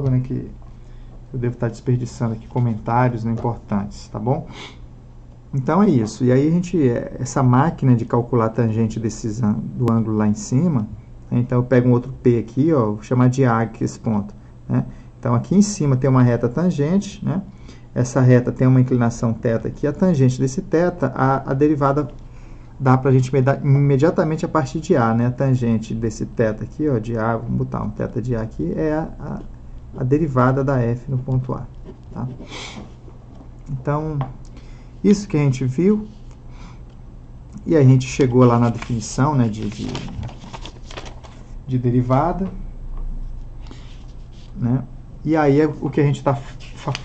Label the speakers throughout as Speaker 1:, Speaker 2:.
Speaker 1: né, que eu devo estar desperdiçando aqui comentários, né, importantes, tá bom? Então é isso. E aí essa máquina de calcular a tangente do ângulo lá em cima, né, então eu pego um outro P aqui, ó, vou chamar de A aqui esse ponto, né? Então aqui em cima tem uma reta tangente, né? Essa reta tem uma inclinação θ aqui, a tangente desse θ, a derivada dá para a gente imediatamente a partir de A, né? A tangente desse θ aqui, ó, de A, vamos botar um θ de A aqui, é a derivada da f no ponto A, tá? Então, isso que a gente viu, e a gente chegou lá na definição, né, de derivada, né? E aí o que a gente está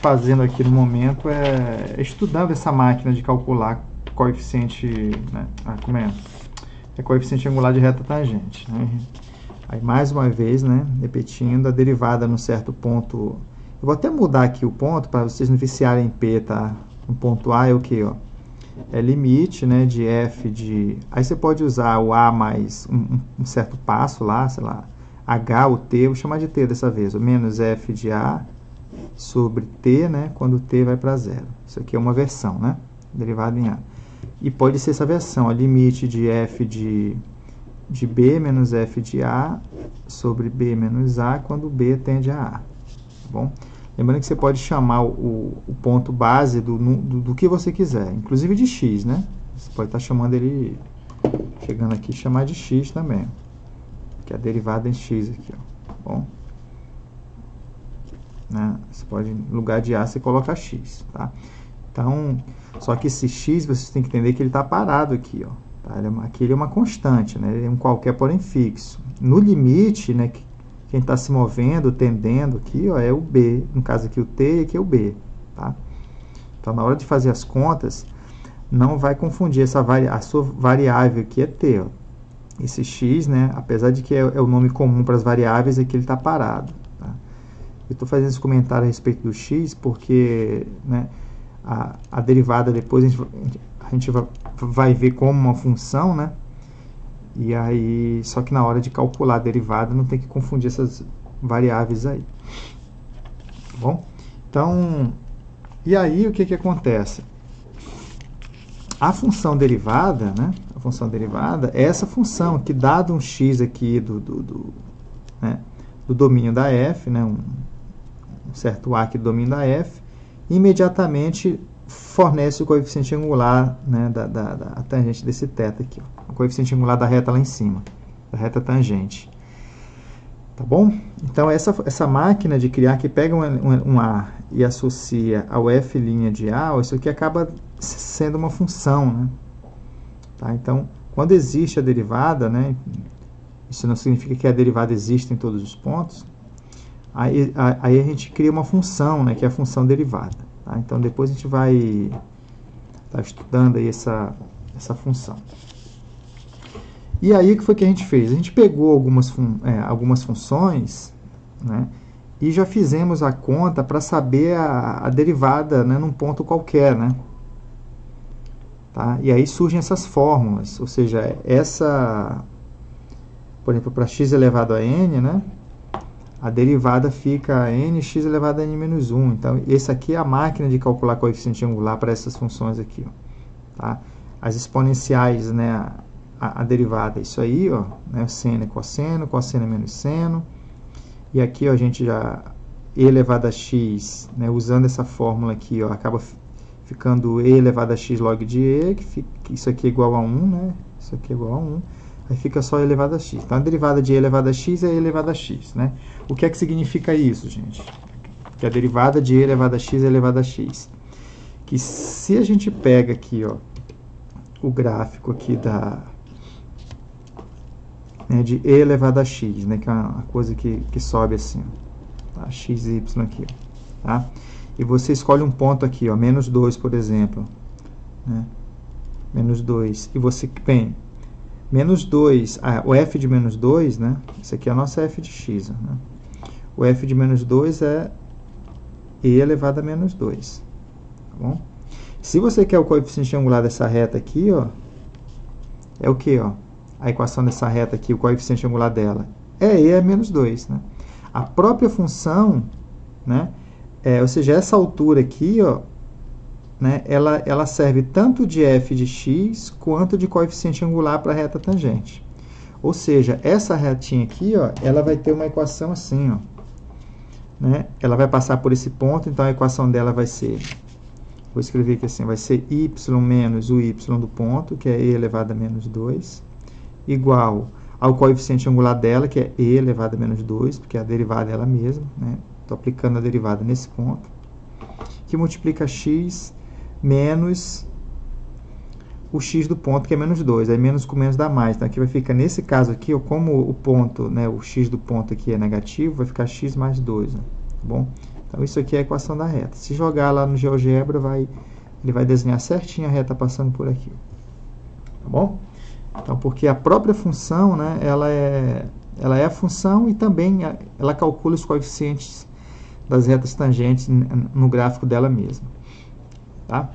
Speaker 1: fazendo aqui no momento é estudando essa máquina de calcular coeficiente, né? Como é? É coeficiente angular de reta tangente, né? Aí mais uma vez, né, repetindo, a derivada num certo ponto. Eu vou até mudar aqui o ponto para vocês não viciarem em P, tá? No ponto A é o que, ó? É limite, né, de f de... Aí você pode usar o A mais um certo passo lá, sei lá, H ou T, vou chamar de T dessa vez, o menos f de A sobre T, né, quando T vai para zero. Isso aqui é uma versão, né, derivada em A. E pode ser essa versão, a limite de f de B menos f de A sobre B menos A quando B tende a A, tá bom? Lembrando que você pode chamar o ponto base do que você quiser, inclusive de x, né? Você pode estar chamando ele, chegando aqui, chamar de x também, que é a derivada em x aqui, ó, tá bom? Né? Você pode, no lugar de A, você coloca x, tá? Então, só que esse x, vocês têm que entender que ele está parado aqui, ó. Tá? Aqui ele é uma constante, né? Ele é um qualquer, porém fixo. No limite, né, quem está se movendo, tendendo aqui, ó, é o B. No caso aqui o T e aqui é o B. Tá? Então, na hora de fazer as contas, não vai confundir a sua variável aqui é T. Ó. Esse x, né, apesar de que é o nome comum para as variáveis, aqui ele está parado. Tá? Eu estou fazendo esse comentário a respeito do x porque, né, a derivada depois a gente vai ver como uma função, né? E aí, só que na hora de calcular a derivada não tem que confundir essas variáveis aí. Tá bom? Então, e aí o que acontece? A função derivada, né? A função derivada é essa função que, dado um x aqui né, do domínio da f, né? Um certo A aqui do domínio da f, imediatamente fornece o coeficiente angular, né, da tangente desse θ aqui, ó, o coeficiente angular da reta lá em cima, da reta tangente. Tá bom? Então, essa máquina de criar que pega um A e associa ao f' de A, isso aqui acaba sendo uma função, né? Tá? Então, quando existe a derivada, né, isso não significa que a derivada existe em todos os pontos, aí a gente cria uma função, né, que é a função derivada. Tá? Então, depois a gente vai estar estudando aí essa função. E aí, o que foi que a gente fez? A gente pegou algumas funções, né, e já fizemos a conta para saber a derivada, né, num ponto qualquer. Né? Tá? E aí surgem essas fórmulas, ou seja, por exemplo, para x elevado a n, né, a derivada fica nx elevado a n menos 1. Então, essa aqui é a máquina de calcular coeficiente angular para essas funções aqui. Ó, tá? As exponenciais, né, a derivada é isso aí, ó, né, seno é cosseno, cosseno é menos seno. E aqui, ó, a gente já, e elevado a x, né, usando essa fórmula aqui, ó, acaba ficando e elevado a x log de e, que isso aqui é igual a 1, né, isso aqui é igual a 1. Aí fica só e elevado a x. Então, a derivada de e elevado a x é e elevado a x. Né? O que é que significa isso, gente? Que a derivada de e elevado a x é elevado a x. Que se a gente pega aqui, ó, o gráfico aqui né, de e elevado a x, né, que é uma coisa que sobe assim, ó, tá? X, y aqui. Ó, tá? E você escolhe um ponto aqui, ó, menos 2, por exemplo. Né? Menos 2. E você tem... Menos 2, o f de menos 2, né? Isso aqui é a nossa f de x. Né? O f de menos 2 é e elevado a menos 2. Tá bom? Se você quer o coeficiente angular dessa reta aqui, ó, é o que? A equação dessa reta aqui, o coeficiente angular dela, é e a menos 2. Né? A própria função né? Ou seja, essa altura aqui, ó, né, ela serve tanto de f de x quanto de coeficiente angular para a reta tangente. Ou seja, essa retinha aqui, ó, ela vai ter uma equação assim, ó, né? Ela vai passar por esse ponto, então a equação dela vai ser, vou escrever aqui assim, vai ser y menos o y do ponto, que é e elevado a menos 2, igual ao coeficiente angular dela, que é e elevado a menos 2, porque a derivada é ela mesma, né? Estou aplicando a derivada nesse ponto, que multiplica x menos o x do ponto, que é menos 2. Aí menos com menos dá mais. Então aqui vai ficar, nesse caso aqui, ó, como o ponto, né, o x do ponto aqui é negativo, vai ficar x mais 2, né? Tá bom? Então isso aqui é a equação da reta. Se jogar lá no GeoGebra, ele vai desenhar certinho a reta passando por aqui. Tá bom? Então, porque a própria função, né, ela é a função e também ela calcula os coeficientes das retas tangentes no gráfico dela mesma. Tá?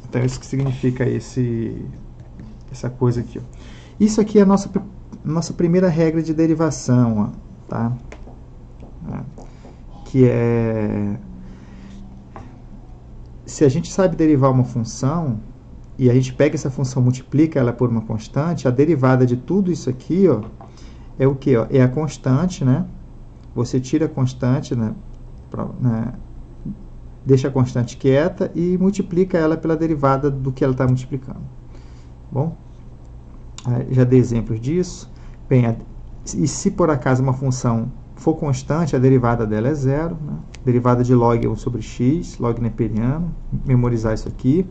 Speaker 1: Então, isso que significa essa coisa aqui, ó. Isso aqui é a nossa primeira regra de derivação, ó, tá? Que é... Se a gente sabe derivar uma função, e a gente pega essa função, multiplica ela por uma constante, a derivada de tudo isso aqui, ó, é o que? É a constante, né? Você tira a constante, né, deixa a constante quieta e multiplica ela pela derivada do que ela está multiplicando. Bom, já dei exemplos disso. Bem, e se por acaso uma função for constante, a derivada dela é zero, né? Derivada de log é 1 sobre x, log neperiano, memorizar isso aqui.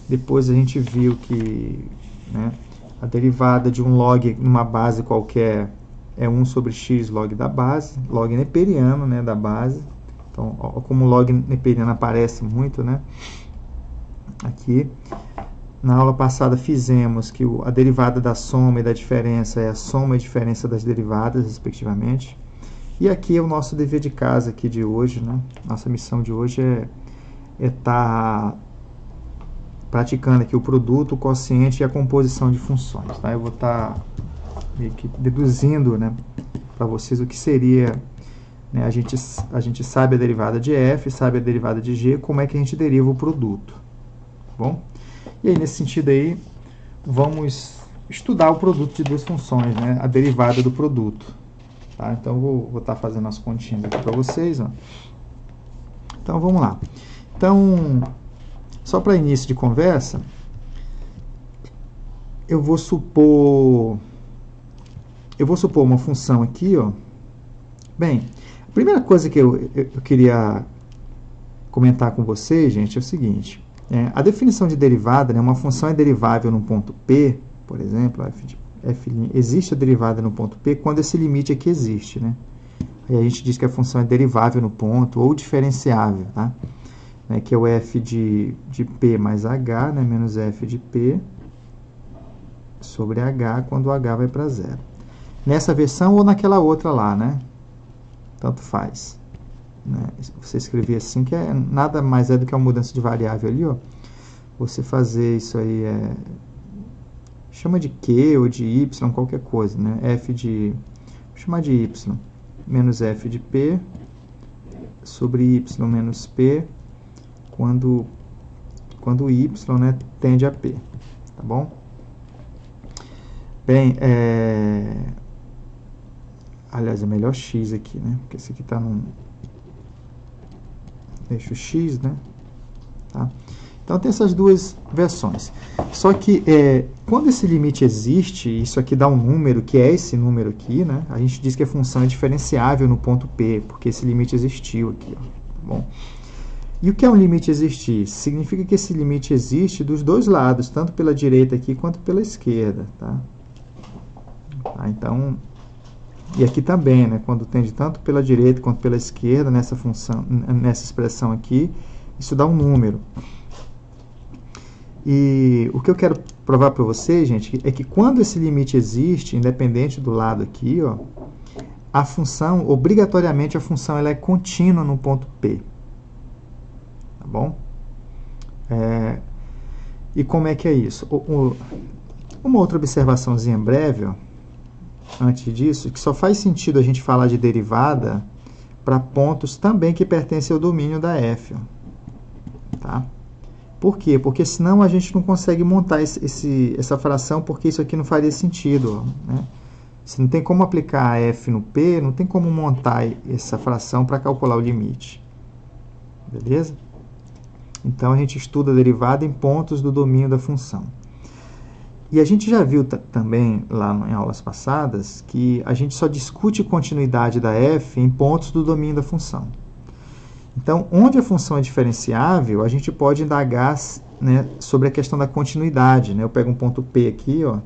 Speaker 1: Depois a gente viu que, né, a derivada de um log numa base qualquer é 1 sobre x log da base, log neperiano, né, da base. Então, ó, como o log neperiano aparece muito, né, aqui. Na aula passada fizemos que a derivada da soma e da diferença é a soma e diferença das derivadas, respectivamente. E aqui é o nosso dever de casa aqui de hoje, né? Nossa missão de hoje é estar praticando aqui o produto, o quociente e a composição de funções. Tá? Eu vou estar meio que deduzindo, né, para vocês o que seria, né, a gente sabe a derivada de f, sabe a derivada de g, como é que a gente deriva o produto. Tá bom? E aí, nesse sentido aí, vamos estudar o produto de duas funções, né, a derivada do produto. Tá? Então, vou estar fazendo as continhas aqui para vocês. Ó. Então, vamos lá. Então, só para início de conversa, eu vou supor uma função aqui, ó. Bem, a primeira coisa que eu queria comentar com vocês, gente, é o seguinte. A definição de derivada, né, uma função é derivável no ponto P, por exemplo, existe a derivada no ponto P quando esse limite aqui existe, né? Aí a gente diz que a função é derivável no ponto ou diferenciável, tá? Que é o f de P mais H, né, menos f de P sobre H, quando o H vai para zero. Nessa versão ou naquela outra lá, né? Tanto faz. Né? Você escrever assim, que nada mais é do que uma mudança de variável ali, ó. Você fazer isso aí, chama de Q ou de Y, qualquer coisa, né? Vou chamar de Y, menos f de P sobre Y menos P, quando y, né, tende a p, tá bom? Bem, aliás, é melhor x aqui, né, porque esse aqui está num eixo x, né, tá? Então, tem essas duas versões. Só que, quando esse limite existe, isso aqui dá um número, que é esse número aqui, né, a gente diz que a função é diferenciável no ponto P, porque esse limite existiu aqui, ó, tá bom? E o que é um limite existir? Significa que esse limite existe dos dois lados, tanto pela direita aqui quanto pela esquerda. Tá? Então, e aqui também, né, quando tende tanto pela direita quanto pela esquerda, nessa função, nessa expressão aqui, isso dá um número. E o que eu quero provar para vocês, gente, é que quando esse limite existe, independente do lado aqui, ó, a função, obrigatoriamente a função ela é contínua no ponto P. Tá bom? E como é que é isso? Uma outra observaçãozinha breve, ó, antes disso, que só faz sentido a gente falar de derivada para pontos também que pertencem ao domínio da f. Ó. Tá? Por quê? Porque senão a gente não consegue montar essa fração, porque isso aqui não faria sentido. Ó, né? Se não tem como aplicar a f no p, não tem como montar essa fração para calcular o limite. Beleza? Então, a gente estuda a derivada em pontos do domínio da função. E a gente já viu também, lá em aulas passadas, que a gente só discute continuidade da f em pontos do domínio da função. Então, onde a função é diferenciável, a gente pode indagar, né, sobre a questão da continuidade. Né? Eu pego um ponto P aqui, ó,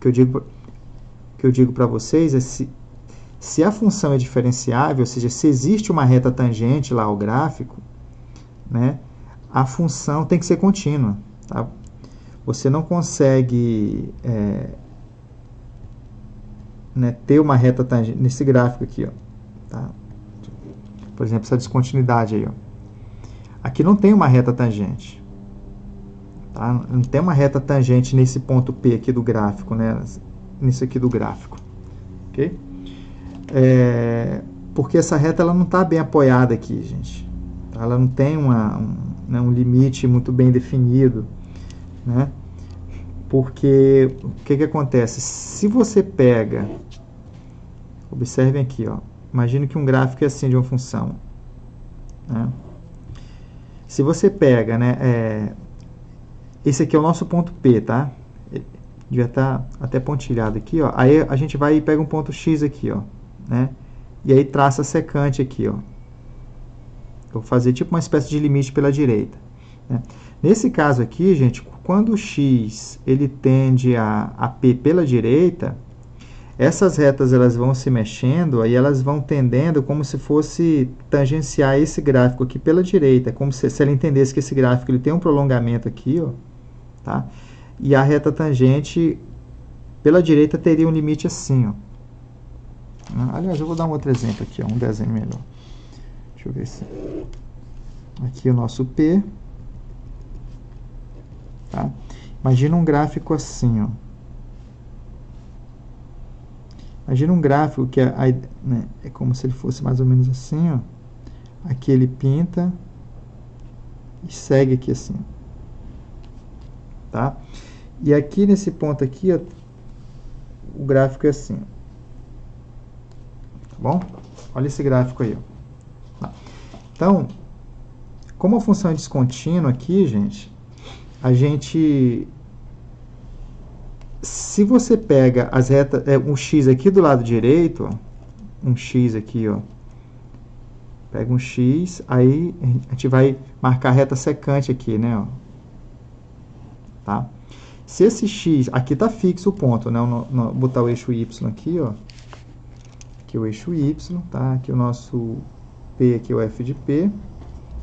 Speaker 1: que eu digo para vocês é se a função é diferenciável, ou seja, se existe uma reta tangente lá ao gráfico, né, a função tem que ser contínua. Tá? Você não consegue né, ter uma reta tangente nesse gráfico aqui. Ó, tá? Por exemplo, essa descontinuidade aí. Ó. Aqui não tem uma reta tangente. Tá? Não tem uma reta tangente nesse ponto P aqui do gráfico, né? Nisso aqui do gráfico. Ok? Porque essa reta ela não está bem apoiada aqui, gente. Tá? Ela não tem um limite muito bem definido. Né? Porque o que acontece? Se você pega, observem aqui, ó, imagine que um gráfico é assim de uma função. Né? Se você pega, né, esse aqui é o nosso ponto P, tá? Devia estar até pontilhado aqui, ó. Aí a gente vai e pega um ponto X aqui, ó, né? E aí traça a secante aqui, ó. Eu vou fazer tipo uma espécie de limite pela direita. Né? Nesse caso aqui, gente, quando o x ele tende a P pela direita, essas retas elas vão se mexendo, aí elas vão tendendo como se fosse tangenciar esse gráfico aqui pela direita, como se ela entendesse que esse gráfico ele tem um prolongamento aqui, ó, tá? E a reta tangente pela direita teria um limite assim, ó. Aliás, eu vou dar um outro exemplo aqui, ó, um desenho melhor. Deixa eu ver se... Aqui o nosso P. Tá? Imagina um gráfico assim, ó. Imagina um gráfico que né, é como se ele fosse mais ou menos assim, ó. Aqui ele pinta e segue aqui assim. Tá? E aqui nesse ponto aqui, ó, o gráfico é assim. Tá bom? Olha esse gráfico aí, ó. Tá. Então, como a função é descontínua aqui, gente, se você pega as retas, um x aqui do lado direito, ó, um x aqui, ó, pega um x, aí a gente vai marcar a reta secante aqui, né, ó, tá? Se esse x, aqui tá fixo o ponto, né, botar o eixo y aqui, ó, aqui o eixo y, tá? Aqui o nosso p, aqui o f de p,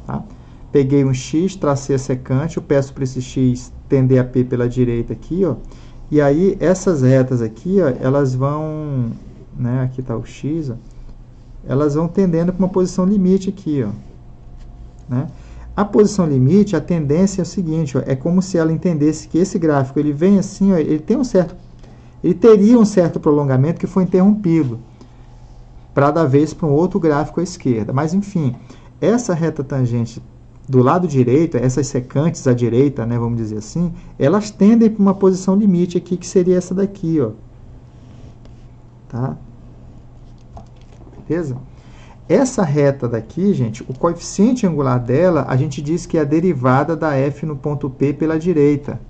Speaker 1: tá? Peguei um x, tracei a secante, eu peço para esse x tender a P pela direita aqui, ó. E aí, essas retas aqui, ó, elas vão, né, aqui está o x, ó, elas vão tendendo para uma posição limite aqui, ó. Né? A posição limite, a tendência é o seguinte, ó, é como se ela entendesse que esse gráfico, ele vem assim, ó, ele teria um certo prolongamento que foi interrompido, para dar vez para um outro gráfico à esquerda. Mas, enfim, essa reta tangente do lado direito, essas secantes à direita, né, vamos dizer assim, elas tendem para uma posição limite aqui, que seria essa daqui, ó. Tá? Beleza? Essa reta daqui, gente, o coeficiente angular dela, a gente diz que é a derivada da f no ponto P pela direita.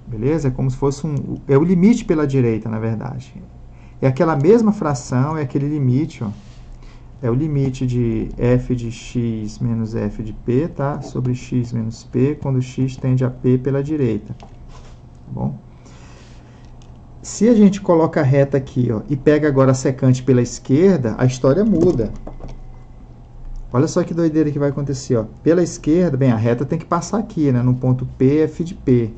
Speaker 1: Beleza? É como se fosse é o limite pela direita, na verdade. É aquela mesma fração, é aquele limite, ó. É o limite de f de x menos f de p, tá? Sobre x menos p, quando x tende a p pela direita. Tá bom? Se a gente coloca a reta aqui, ó, e pega agora a secante pela esquerda, a história muda. Olha só que doideira que vai acontecer, ó. Pela esquerda, bem, a reta tem que passar aqui, né? No ponto P, f de p.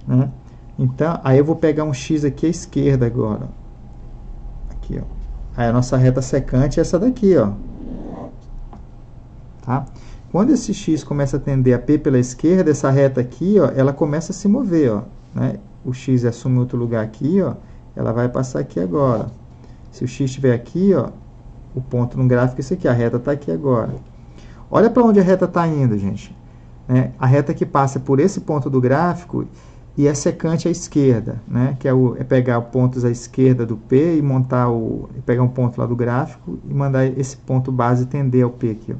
Speaker 1: Né? Então, aí eu vou pegar um x aqui à esquerda agora. Aqui, ó. Aí a nossa reta secante é essa daqui, ó. Tá? Quando esse x começa a tender a P pela esquerda, essa reta aqui, ó, ela começa a se mover, ó. Né? O x assume outro lugar aqui, ó. Ela vai passar aqui agora. Se o x estiver aqui, ó, O ponto no gráfico é esse aqui, a reta está aqui agora. Olha para onde a reta está indo, gente. Né? A reta que passa por esse ponto do gráfico e é secante à esquerda, né? Que é pegar pontos à esquerda do P e pegar um ponto lá do gráfico e mandar esse ponto base tender ao P aqui. Ó.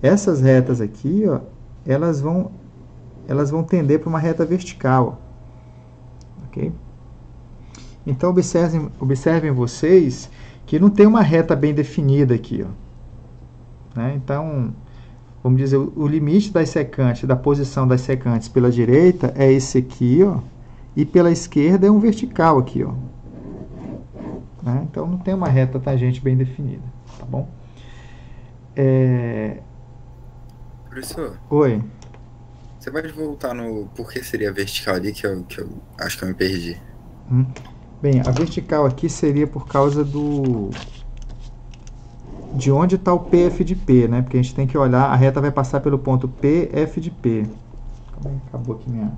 Speaker 1: Essas retas aqui, ó, elas vão tender para uma reta vertical. Ó. Ok? Então, observem vocês que não tem uma reta bem definida aqui. Ó. Né? Então, vamos dizer, o limite das secantes, da posição das secantes pela direita é esse aqui, ó, e pela esquerda é um vertical aqui. Ó. Né? Então, não tem uma reta tangente bem definida. Tá bom?
Speaker 2: Professor,
Speaker 1: Oi.
Speaker 2: você pode voltar no por que seria vertical ali, que eu acho que eu me perdi.
Speaker 1: Bem, a vertical aqui seria por causa de onde está o PF de P, né? Porque a gente tem que olhar, a reta vai passar pelo ponto PF de P. Acabou aqui minha...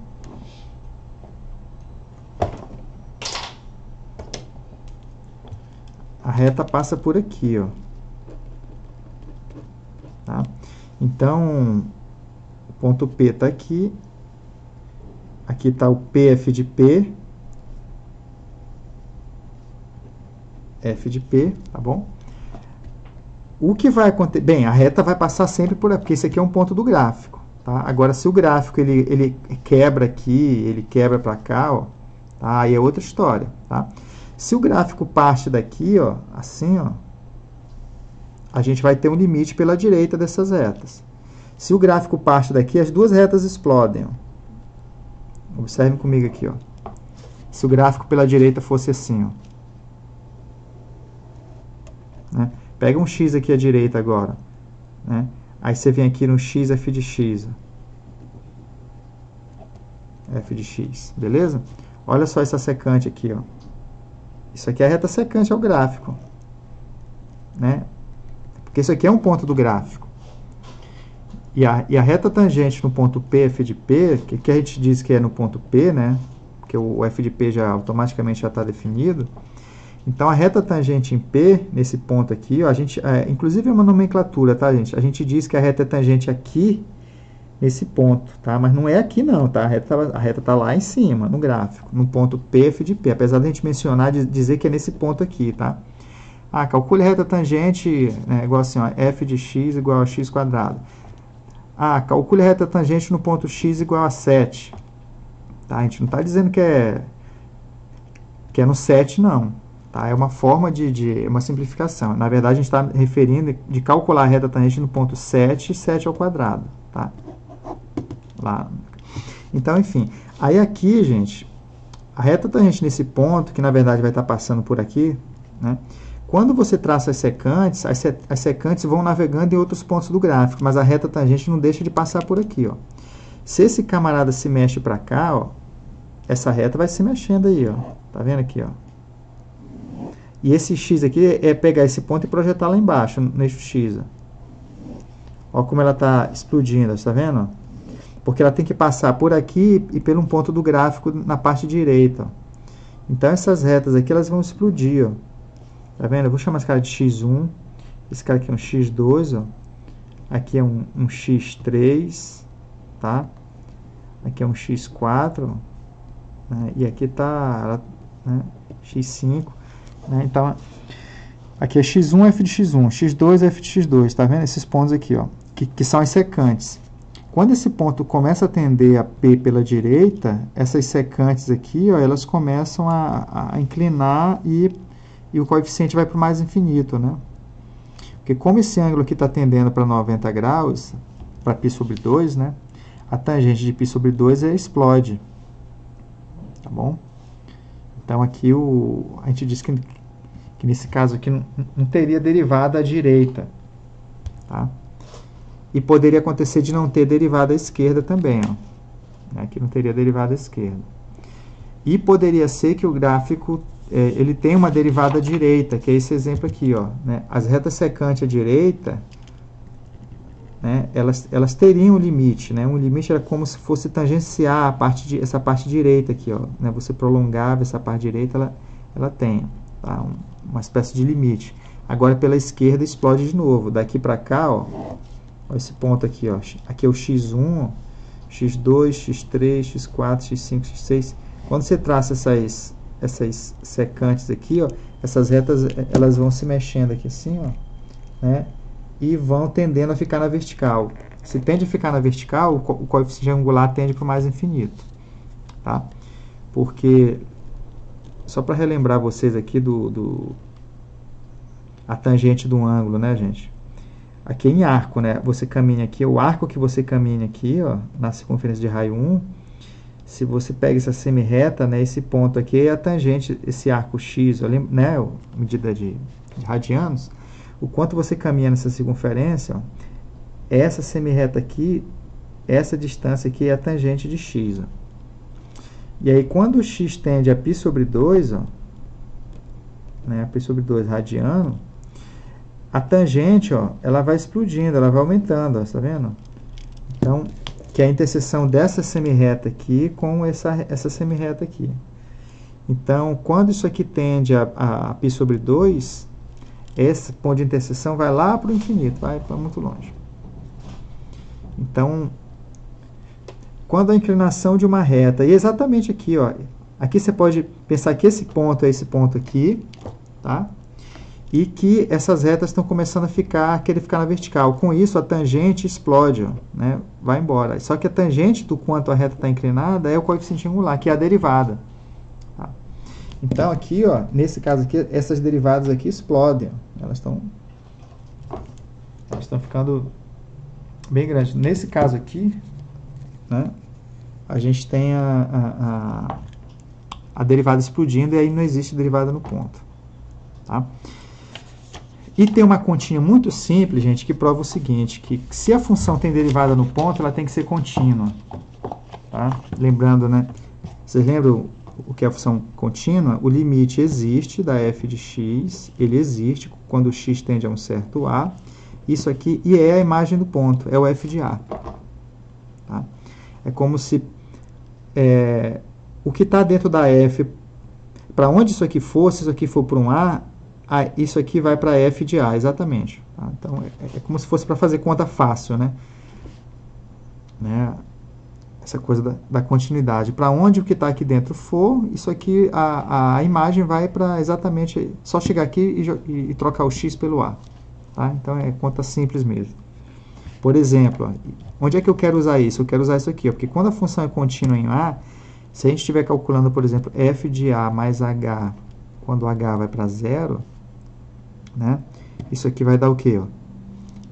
Speaker 1: A reta passa por aqui, ó. Tá? Então, o ponto P está aqui. Aqui está o PF de P. F de P, tá bom? O que vai acontecer? Bem, a reta vai passar sempre por aqui, porque esse aqui é um ponto do gráfico. Tá? Agora, se o gráfico ele quebra aqui, ele quebra para cá, ó, tá? Aí é outra história. Tá? Se o gráfico parte daqui, ó, assim, ó, a gente vai ter um limite pela direita dessas retas. Se o gráfico parte daqui, as duas retas explodem. Ó. Observem comigo aqui. Ó. Se o gráfico pela direita fosse assim, ó. Né? Pega um x aqui à direita agora. Né? Aí você vem aqui no x, f de x. F de x, beleza? Olha só essa secante aqui. Ó. Isso aqui é a reta secante ao gráfico. Né? Porque isso aqui é um ponto do gráfico. E a reta tangente no ponto P, f de P, que a gente diz que é no ponto P, né? Porque o f de P automaticamente já está definido. Então, a reta tangente em P, nesse ponto aqui, ó, inclusive é uma nomenclatura, tá, gente? A gente diz que a reta é tangente aqui, nesse ponto, tá? Mas não é aqui não, tá? A reta tá lá em cima, no gráfico, no ponto P, f de P. Apesar de a gente mencionar, dizer que é nesse ponto aqui, tá? Calcule a reta tangente, né, igual assim, ó, f de x igual a x quadrado. Calcule a reta tangente no ponto x igual a 7. Tá? A gente não está dizendo que é no 7, não. Tá? É uma forma uma simplificação. Na verdade, a gente está referindo de calcular a reta tangente no ponto 7 ao quadrado. Tá? Lá. Então, enfim. Aí aqui, gente, a reta tangente nesse ponto, que na verdade vai estar passando por aqui, né? Quando você traça as secantes vão navegando em outros pontos do gráfico, mas a reta tangente não deixa de passar por aqui. Ó. Se esse camarada se mexe para cá, ó, essa reta vai se mexendo aí. Ó. Tá vendo aqui? Ó? E esse x aqui é pegar esse ponto e projetar lá embaixo, no eixo x. Olha como ela está explodindo, está vendo? Porque ela tem que passar por aqui e pelo um ponto do gráfico na parte direita. Ó. Então, essas retas aqui elas vão explodir. Ó. Tá vendo? Eu vou chamar esse cara de x1. Esse cara aqui é um x2. Ó. Aqui é um x3. Tá? Aqui é um x4. Né? E aqui está, né, x5. Né? Então, aqui é x1, f de x1, x2, f de x2, tá vendo? Esses pontos aqui, ó, que são as secantes. Quando esse ponto começa a tender a P pela direita, essas secantes aqui, ó, elas começam a inclinar e o coeficiente vai para o mais infinito, né? Porque como esse ângulo aqui está tendendo para 90 graus, para π sobre 2, né? A tangente de π sobre 2 explode, tá bom? Então, aqui a gente diz que nesse caso aqui não teria derivada à direita. Tá? E poderia acontecer de não ter derivada à esquerda também. Ó. Aqui não teria derivada à esquerda. E poderia ser que o gráfico ele tem uma derivada à direita, que é esse exemplo aqui. Ó, né? As retas secantes à direita, né, elas teriam um limite. Né? Um limite era como se fosse tangenciar essa parte direita aqui. Ó, né? Você prolongava essa parte direita, ela tem, tá? Uma espécie de limite. Agora pela esquerda explode de novo. Daqui para cá, ó esse ponto aqui, ó, aqui é o x1, x2, x3, x4, x5, x6. Quando você traça essas secantes aqui, ó, essas retas elas vão se mexendo aqui assim, ó, né, e vão tendendo a ficar na vertical. Se tende a ficar na vertical, o coeficiente angular tende para o mais infinito, tá? Porque, só para relembrar vocês aqui a tangente do ângulo, né, gente? Aqui em arco, né? Você caminha aqui, o arco que você caminha aqui, ó, na circunferência de raio 1, se você pega essa semi-reta, né, esse ponto aqui é a tangente, esse arco x, né, medida de radianos, o quanto você caminha nessa circunferência, ó, essa semi-reta aqui, essa distância aqui é a tangente de x, ó. E aí, quando o x tende a π sobre 2, ó, né, π sobre 2 radiano, a tangente, ó, ela vai explodindo, ela vai aumentando, ó, tá vendo? Então, que é a interseção dessa semi-reta aqui com essa semi-reta aqui. Então, quando isso aqui tende a π sobre 2, esse ponto de interseção vai lá para o infinito, vai para muito longe. Então, quando a inclinação de uma reta, e exatamente aqui, ó, aqui você pode pensar que esse ponto é esse ponto aqui, tá? E que essas retas estão começando a querer ficar na vertical. Com isso, a tangente explode, ó, né? Vai embora. Só que a tangente do quanto a reta está inclinada é o coeficiente angular, que é a derivada. Tá? Então, aqui, ó, nesse caso aqui, essas derivadas aqui explodem. Ó. Elas estão ficando bem grandes. Nesse caso aqui, né, a gente tem a derivada explodindo e aí não existe derivada no ponto. Tá? E tem uma continha muito simples, gente, que prova o seguinte, que se a função tem derivada no ponto, ela tem que ser contínua. Tá? Lembrando, né? Vocês lembram o que é a função contínua? O limite existe da f de x, ele existe quando o x tende a um certo a. Isso aqui, e é a imagem do ponto, é o f de a. Tá? É como se o que está dentro da f, para onde isso aqui for, se isso aqui for para um a, isso aqui vai para f de a, exatamente. Tá? Então, é como se fosse para fazer conta fácil, né? Essa coisa da continuidade. Para onde o que está aqui dentro for, isso aqui, a imagem vai para exatamente, só chegar aqui e trocar o x pelo a. Tá? Então, é conta simples mesmo. Por exemplo, ó, onde é que eu quero usar isso? Eu quero usar isso aqui, ó, porque quando a função é contínua em a, se a gente estiver calculando, por exemplo, f de a mais h, quando h vai para 0, né? Isso aqui vai dar o quê?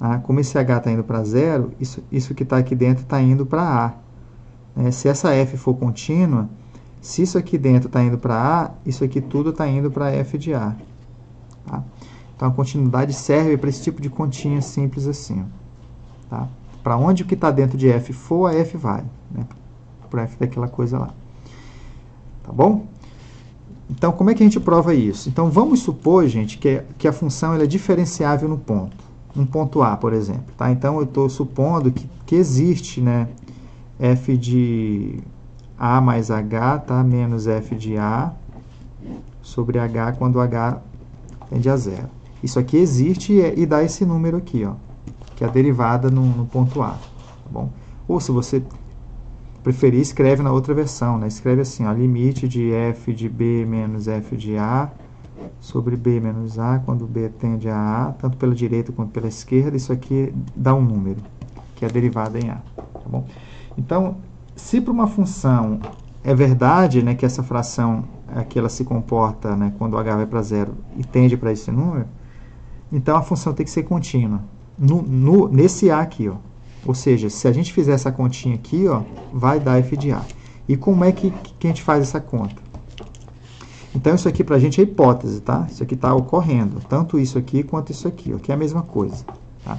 Speaker 1: Ó? Como esse h está indo para 0, isso que está aqui dentro está indo para a. Se essa f for contínua, se isso aqui dentro está indo para a, isso aqui tudo está indo para f de a. Tá? Então, a continuidade serve para esse tipo de continha simples assim. Tá? Para onde o que está dentro de f for, a f vai. Né? Para f daquela coisa lá. Tá bom? Então, como é que a gente prova isso? Então, vamos supor, gente, que a função ela é diferenciável no ponto. Um ponto A, por exemplo. Tá? Então, eu estou supondo que existe, né, f de a mais h, tá? Menos f de a sobre h quando h tende a 0. Isso aqui existe e dá esse número aqui, ó, que é a derivada no ponto A. Tá bom? Ou, se você preferir, escreve na outra versão, né? Escreve assim, ó, limite de f de b menos f de a sobre b menos a, quando b tende a a, tanto pela direita quanto pela esquerda, isso aqui dá um número, que é a derivada em a. Tá bom? Então, se para uma função é verdade, né, que essa fração aqui ela se comporta, né, quando h vai para 0 e tende para esse número, então a função tem que ser contínua. Nesse a aqui, ó. Ou seja, se a gente fizer essa continha aqui, ó, vai dar f de a. E como é que a gente faz essa conta? Então, isso aqui para a gente é hipótese, tá? Isso aqui está ocorrendo. Tanto isso aqui quanto isso aqui, ó, que é a mesma coisa. Tá?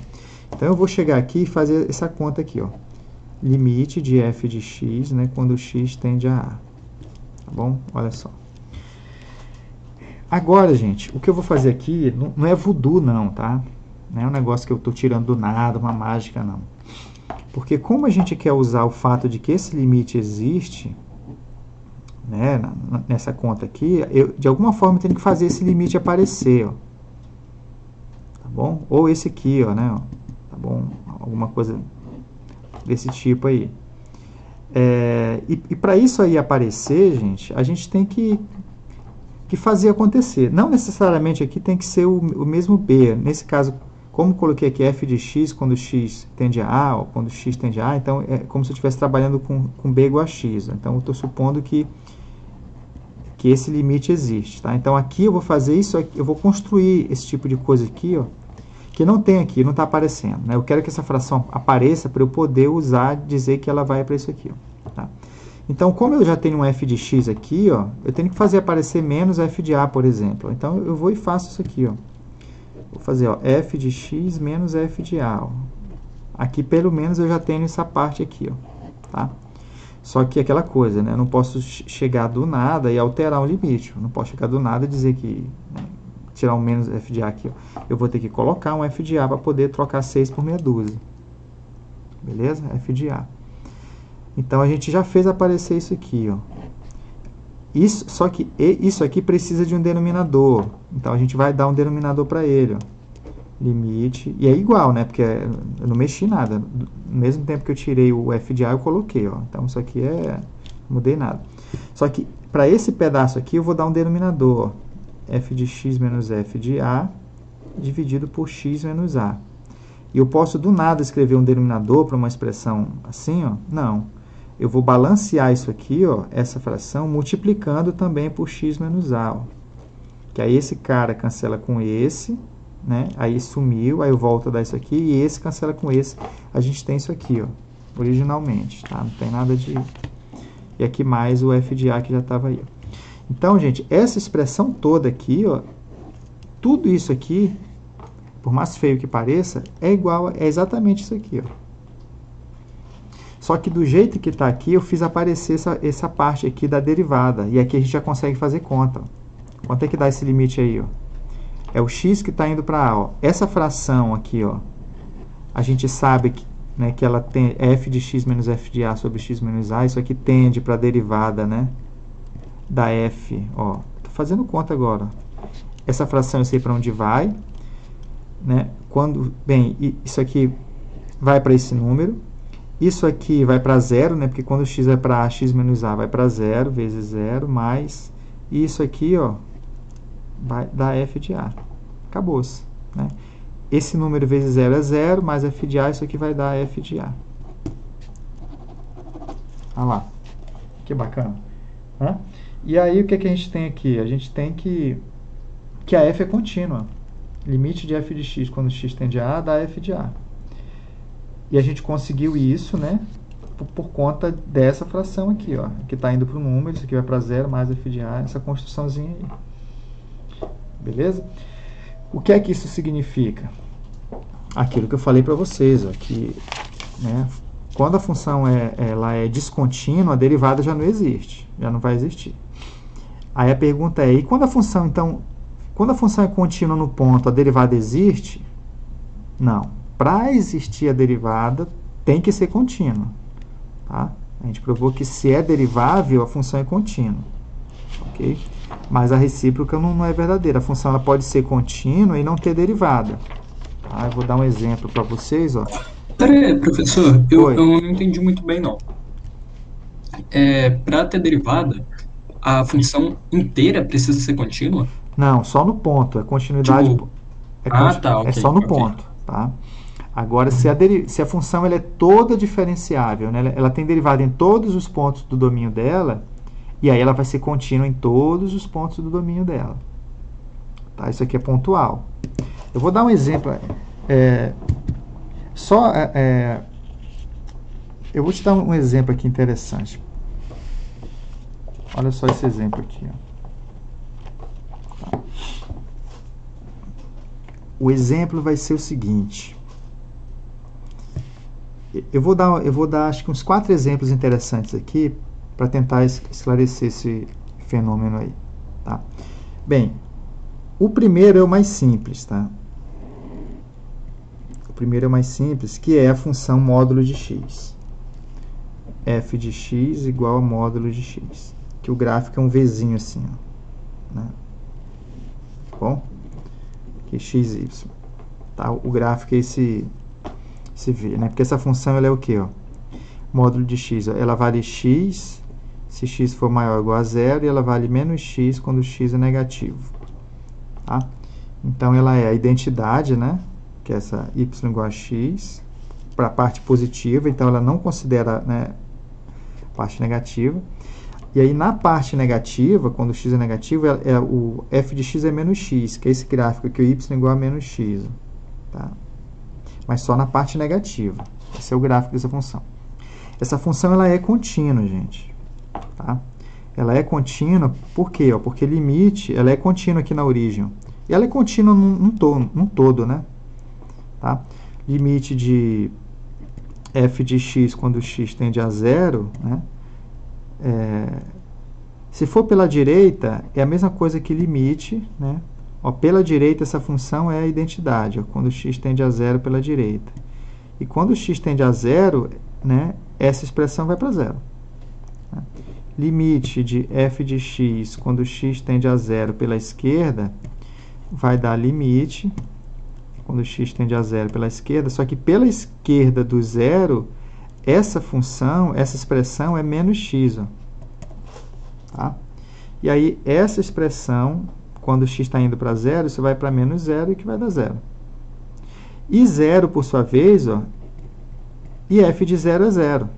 Speaker 1: Então, eu vou chegar aqui e fazer essa conta aqui, ó. Limite de f de x, né, quando x tende a a. Tá bom? Olha só. Agora, gente, o que eu vou fazer aqui não é voodoo, não, tá? Não é um negócio que eu estou tirando do nada, uma mágica, não. Porque como a gente quer usar o fato de que esse limite existe, né, nessa conta aqui, eu, de alguma forma, tenho que fazer esse limite aparecer. Ó. bom? Ou esse aqui, ó, né? Tá bom? Alguma coisa desse tipo aí. E para isso aí aparecer, gente, a gente tem que fazer acontecer. Não necessariamente aqui tem que ser o mesmo B. Nesse caso, como coloquei aqui f de x quando x tende a A, ou quando x tende a A, então é como se eu estivesse trabalhando com B igual a x. Então, eu estou supondo que esse limite existe. Tá? Então, aqui eu vou fazer isso, eu vou construir esse tipo de coisa aqui, ó, que não tem aqui, não está aparecendo. Né? Eu quero que essa fração apareça para eu poder usar, dizer que ela vai para isso aqui. Ó, tá? Então, como eu já tenho um f de x aqui, ó, eu tenho que fazer aparecer menos f de a, por exemplo. Então, eu vou e faço isso aqui. Ó. Vou fazer ó, f de x menos f de a. Ó. Aqui, pelo menos, eu já tenho essa parte aqui. Ó, tá? Só que aquela coisa, né? Eu não posso chegar do nada e alterar um limite. Eu não posso chegar do nada e dizer que... Né, tirar um menos f de a aqui. Ó. Eu vou ter que colocar um f de a para poder trocar 6 por meia dúzia. Beleza? F de a. Então, a gente já fez aparecer isso aqui. Ó. Só que isso aqui precisa de um denominador. Então, a gente vai dar um denominador para ele. Ó. Limite. E é igual, né? Porque eu não mexi nada. No mesmo tempo que eu tirei o f de a, eu coloquei. Ó. Então, isso aqui não mudei nada. Só que, para esse pedaço aqui, eu vou dar um denominador. Ó. F de x menos f de a dividido por x menos a. E eu posso, do nada, escrever um denominador para uma expressão assim? Ó? Não. Eu vou balancear isso aqui, ó, essa fração, multiplicando também por x menos a. Ó. Que aí esse cara cancela com esse, né? Aí sumiu, aí eu volto a dar isso aqui, e esse cancela com esse. A gente tem isso aqui, ó, originalmente, tá? Não tem nada de... E aqui mais o f de a que já estava aí. Ó. Então, gente, essa expressão toda aqui, ó, tudo isso aqui, por mais feio que pareça, é exatamente isso aqui, ó. Só que do jeito que está aqui, eu fiz aparecer essa parte aqui da derivada. E aqui a gente já consegue fazer conta. Quanto é que dá esse limite aí? Ó? É o x que está indo para A. Ó. Essa fração aqui, ó, a gente sabe que, né, que ela tem f de x menos f de a sobre x menos a. Isso aqui tende para a derivada, né, da f. Estou fazendo conta agora. Essa fração eu sei para onde vai. Né? Bem, isso aqui vai para esse número. Isso aqui vai para zero, né? Porque quando x vai para A, x menos a vai para zero, vezes zero, mais isso aqui, ó, vai dar f de a. Acabou-se. Né? Esse número vezes zero é zero, mais f de a, isso aqui vai dar f de a. Olha lá. Que bacana. Né? E aí, o que a gente tem aqui? A gente tem que a f é contínua. Limite de f de x quando x tende a dá f de a. E a gente conseguiu isso, né, por conta dessa fração aqui, ó, que está indo para o número, isso aqui vai para zero, mais f de a, essa construçãozinha aí. Beleza? O que é que isso significa? Aquilo que eu falei para vocês, ó, que, né, quando a função ela é descontínua, a derivada já não existe, já não vai existir. Aí a pergunta é, e quando a função, então, quando a função é contínua no ponto, a derivada existe? Não. Para existir a derivada, tem que ser contínua. Tá? A gente provou que se é derivável, a função é contínua. Okay? Mas a recíproca não é verdadeira. A função ela pode ser contínua e não ter derivada. Tá? Eu vou dar um exemplo para vocês. Ó.
Speaker 3: Pera aí, professor, eu não entendi muito bem, não. Para ter derivada, a função inteira precisa ser contínua?
Speaker 1: Não, só no ponto. É continuidade.
Speaker 3: Tipo, tá,
Speaker 1: é só no ponto. Tá? Agora, se a função ela é toda diferenciável, né? Ela tem derivada em todos os pontos do domínio dela, e aí ela vai ser contínua em todos os pontos do domínio dela. Tá? Isso aqui é pontual. Eu vou dar um exemplo. Eu vou te dar um exemplo aqui interessante. Olha só esse exemplo aqui. Ó. Tá. O exemplo vai ser o seguinte. Eu vou dar acho que uns 4 exemplos interessantes aqui para tentar esclarecer esse fenômeno aí. Tá? Bem, o primeiro é o mais simples, tá? O primeiro é o mais simples, que é a função módulo de x. F de x igual a módulo de x. Que o gráfico é um Vzinho assim, ó, né? Bom? Aqui xy. tá? O gráfico aí se vê, né? Porque essa função ela é o quê? Ó? Módulo de x, ó, ela vale x se x for maior ou igual a zero, e ela vale menos x quando x é negativo. Tá? Então, ela é a identidade, né? Que é essa y igual a x, para a parte positiva, então ela não considera, né, parte negativa. E aí, na parte negativa, quando x é negativo, o f de x é menos x, que é esse gráfico aqui, o y igual a menos x. Tá? Mas só na parte negativa. Esse é o gráfico dessa função. Essa função ela é contínua, gente. Tá? Ela é contínua, por quê? Porque limite, ela é contínua aqui na origem. E ela é contínua num todo, né? Tá? Limite de f de x quando x tende a zero, né? Se for pela direita, é a mesma coisa que limite, né? Ó, pela direita, essa função é a identidade, ó, quando x tende a zero pela direita. E quando x tende a zero, né, essa expressão vai para zero. Né? Limite de f de x quando x tende a zero pela esquerda vai dar limite, quando x tende a zero pela esquerda, só que pela esquerda do zero, essa função, essa expressão é menos x. Ó. Tá? E aí, essa expressão, quando x está indo para zero, isso vai para menos zero e que vai dar zero. E zero, por sua vez, ó, e f de zero é zero.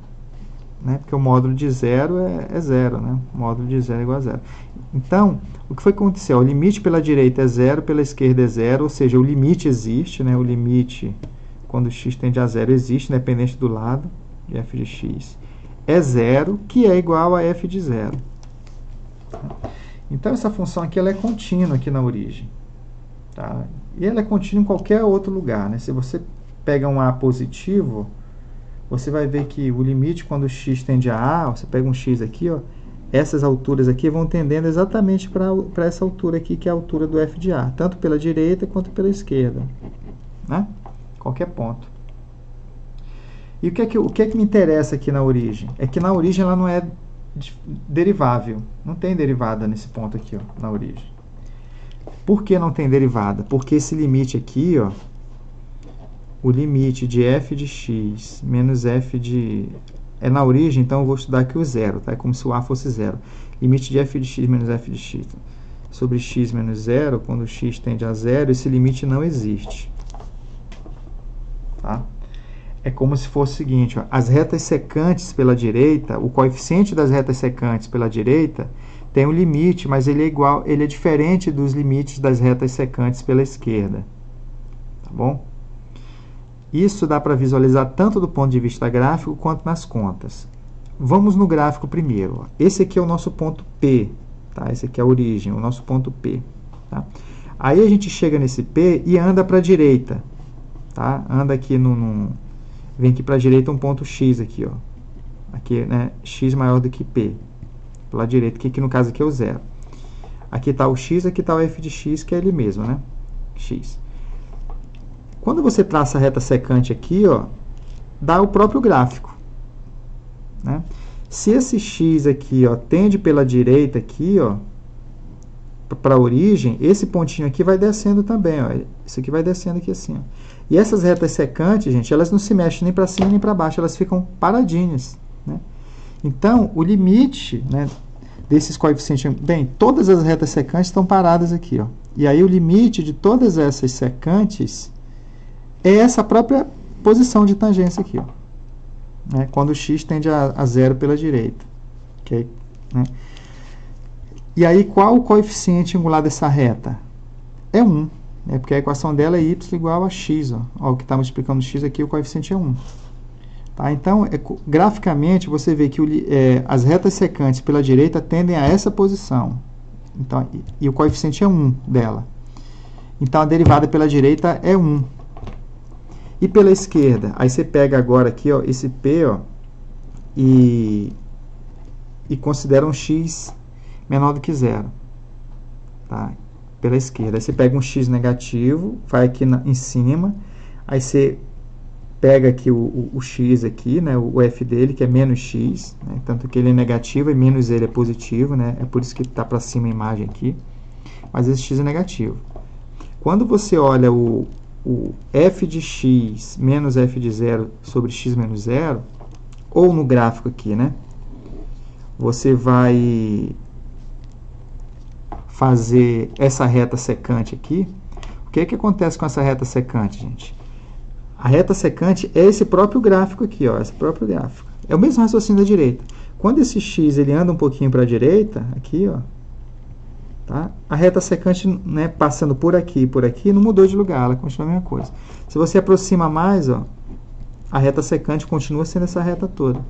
Speaker 1: Né? Porque o módulo de zero é zero. Né? O módulo de zero é igual a zero. Então, o que foi que aconteceu? O limite pela direita é zero, pela esquerda é zero, ou seja, o limite existe. Né? O limite, quando x tende a zero, existe, independente do lado de f de x. É zero, que é igual a f de zero. Então, essa função aqui ela é contínua aqui na origem. Tá? E ela é contínua em qualquer outro lugar. Né? Se você pega um a positivo, você vai ver que o limite quando x tende a a, você pega um x aqui, ó, essas alturas aqui vão tendendo exatamente para essa altura aqui, que é a altura do f de a, tanto pela direita quanto pela esquerda. Né? Qualquer ponto. E o que é que me interessa aqui na origem? É que na origem ela não é derivável. Não tem derivada nesse ponto aqui, ó, na origem. Por que não tem derivada? Porque esse limite aqui, ó, o limite de f de x menos f de... É na origem, então eu vou estudar aqui o zero, tá? É como se o a fosse zero. Limite de f de x menos f de x sobre x menos zero, quando x tende a zero, esse limite não existe. Tá? É como se fosse o seguinte, ó, as retas secantes pela direita, o coeficiente das retas secantes pela direita tem um limite, mas ele é diferente dos limites das retas secantes pela esquerda. Tá bom? Isso dá para visualizar tanto do ponto de vista gráfico quanto nas contas. Vamos no gráfico primeiro. Ó. Esse aqui é o nosso ponto P. Tá? Esse aqui é a origem, o nosso ponto P. Tá? Aí a gente chega nesse P e anda para a direita. Tá? Anda aqui vem aqui para a direita um ponto X aqui, ó. Aqui, né, X maior do que P. Pela direita, que no caso aqui é o zero. Aqui está o X, aqui está o f de x, que é ele mesmo, né? X. Quando você traça a reta secante aqui, ó, dá o próprio gráfico. Né? Se esse X aqui, ó, tende pela direita aqui, ó, para a origem, esse pontinho aqui vai descendo também, ó. Isso aqui vai descendo aqui assim, ó. E essas retas secantes, gente, elas não se mexem nem para cima nem para baixo, elas ficam paradinhas. Né? Então, o limite, né, desses coeficientes... Bem, todas as retas secantes estão paradas aqui. Ó. E aí, o limite de todas essas secantes é essa própria posição de tangência aqui. Ó. Né, quando o x tende a zero pela direita. Okay? Né? E aí, qual o coeficiente angular dessa reta? É 1. Né, porque a equação dela é y igual a x. Ó. Ó, o que está multiplicando x aqui, o coeficiente é 1. Tá? Então, graficamente, você vê que as retas secantes pela direita tendem a essa posição. Então, e o coeficiente é 1 dela. Então, a derivada pela direita é 1. E pela esquerda? Aí você pega agora aqui, ó, esse P, ó, e considera um x menor do que zero. Tá? Pela esquerda. Aí você pega um x negativo, vai aqui em cima, aí você pega aqui o x aqui, né, o f dele, que é menos x, né, tanto que ele é negativo e menos ele é positivo, né, é por isso que está para cima a imagem aqui, mas esse x é negativo. Quando você olha o o f de x menos f de 0 sobre x menos 0, ou no gráfico aqui, né? Você vai fazer essa reta secante aqui. O que é que acontece com essa reta secante, gente? A reta secante é esse próprio gráfico aqui, ó, esse próprio gráfico. É o mesmo raciocínio da direita. Quando esse x ele anda um pouquinho para a direita, aqui, ó, tá? A reta secante, né, passando por aqui, não mudou de lugar, ela continua a mesma coisa. Se você aproxima mais, ó, a reta secante continua sendo essa reta toda.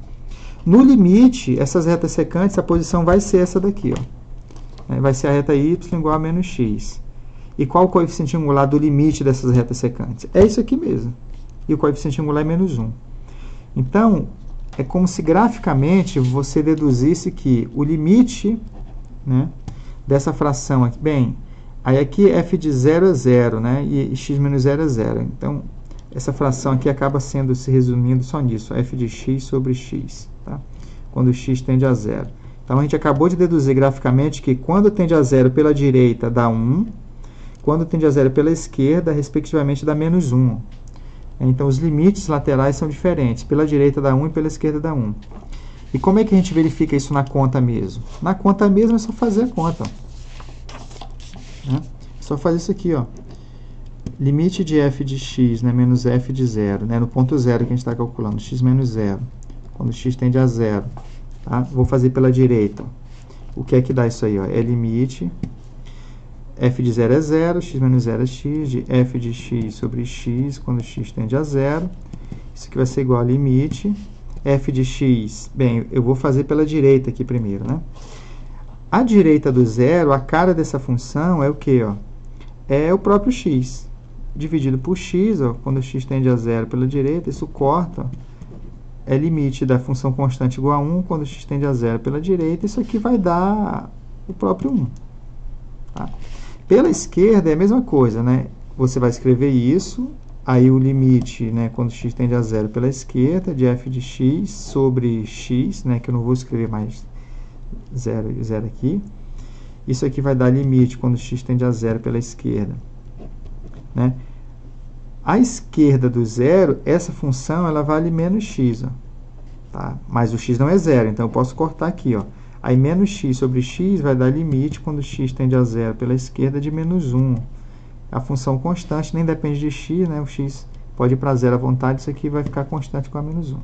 Speaker 1: No limite, essas retas secantes, a posição vai ser essa daqui, ó. Vai ser a reta y igual a menos x. E qual o coeficiente angular do limite dessas retas secantes? É isso aqui mesmo. E o coeficiente angular é menos 1. Então, é como se graficamente você deduzisse que o limite, né, dessa fração aqui, bem, aí aqui f de 0 é 0, né, e x menos 0 é 0. Então, essa fração aqui acaba sendo, se resumindo só nisso, f de x sobre x, tá? Quando x tende a 0. Então, a gente acabou de deduzir graficamente que quando tende a 0 pela direita dá 1, quando tende a 0 pela esquerda, respectivamente, dá menos 1. Então, os limites laterais são diferentes. Pela direita dá 1 e pela esquerda dá 1. E como é que a gente verifica isso na conta mesmo? Na conta mesmo é só fazer a conta. Né? É só fazer isso aqui, ó. Limite de f de x, né, menos f de 0, né, no ponto 0 que a gente está calculando, x menos 0, quando x tende a 0. Tá? Vou fazer pela direita. O que é que dá isso aí? Ó? É limite, f de 0 é 0, x menos 0 é x, de f de x sobre x, quando x tende a 0. Isso aqui vai ser igual a limite, f de x, bem, eu vou fazer pela direita aqui primeiro, né? A direita do zero, a cara dessa função é o quê? Ó? É o próprio x, dividido por x, ó, quando x tende a 0 pela direita, isso corta, ó, é limite da função constante igual a 1, quando x tende a 0 pela direita, isso aqui vai dar o próprio 1. Tá? Pela esquerda é a mesma coisa, né? Você vai escrever isso, aí o limite, né, quando x tende a 0 pela esquerda, de f de x sobre x, né, que eu não vou escrever mais 0 aqui. Isso aqui vai dar limite quando x tende a 0 pela esquerda. Né? À esquerda do zero, essa função ela vale menos x. Ó, tá? Mas o x não é zero, então eu posso cortar aqui. Ó. Aí menos x sobre x vai dar limite quando x tende a 0 pela esquerda de menos 1. A função constante nem depende de x, né? O x pode ir para 0 à vontade, isso aqui vai ficar constante com a menos 1.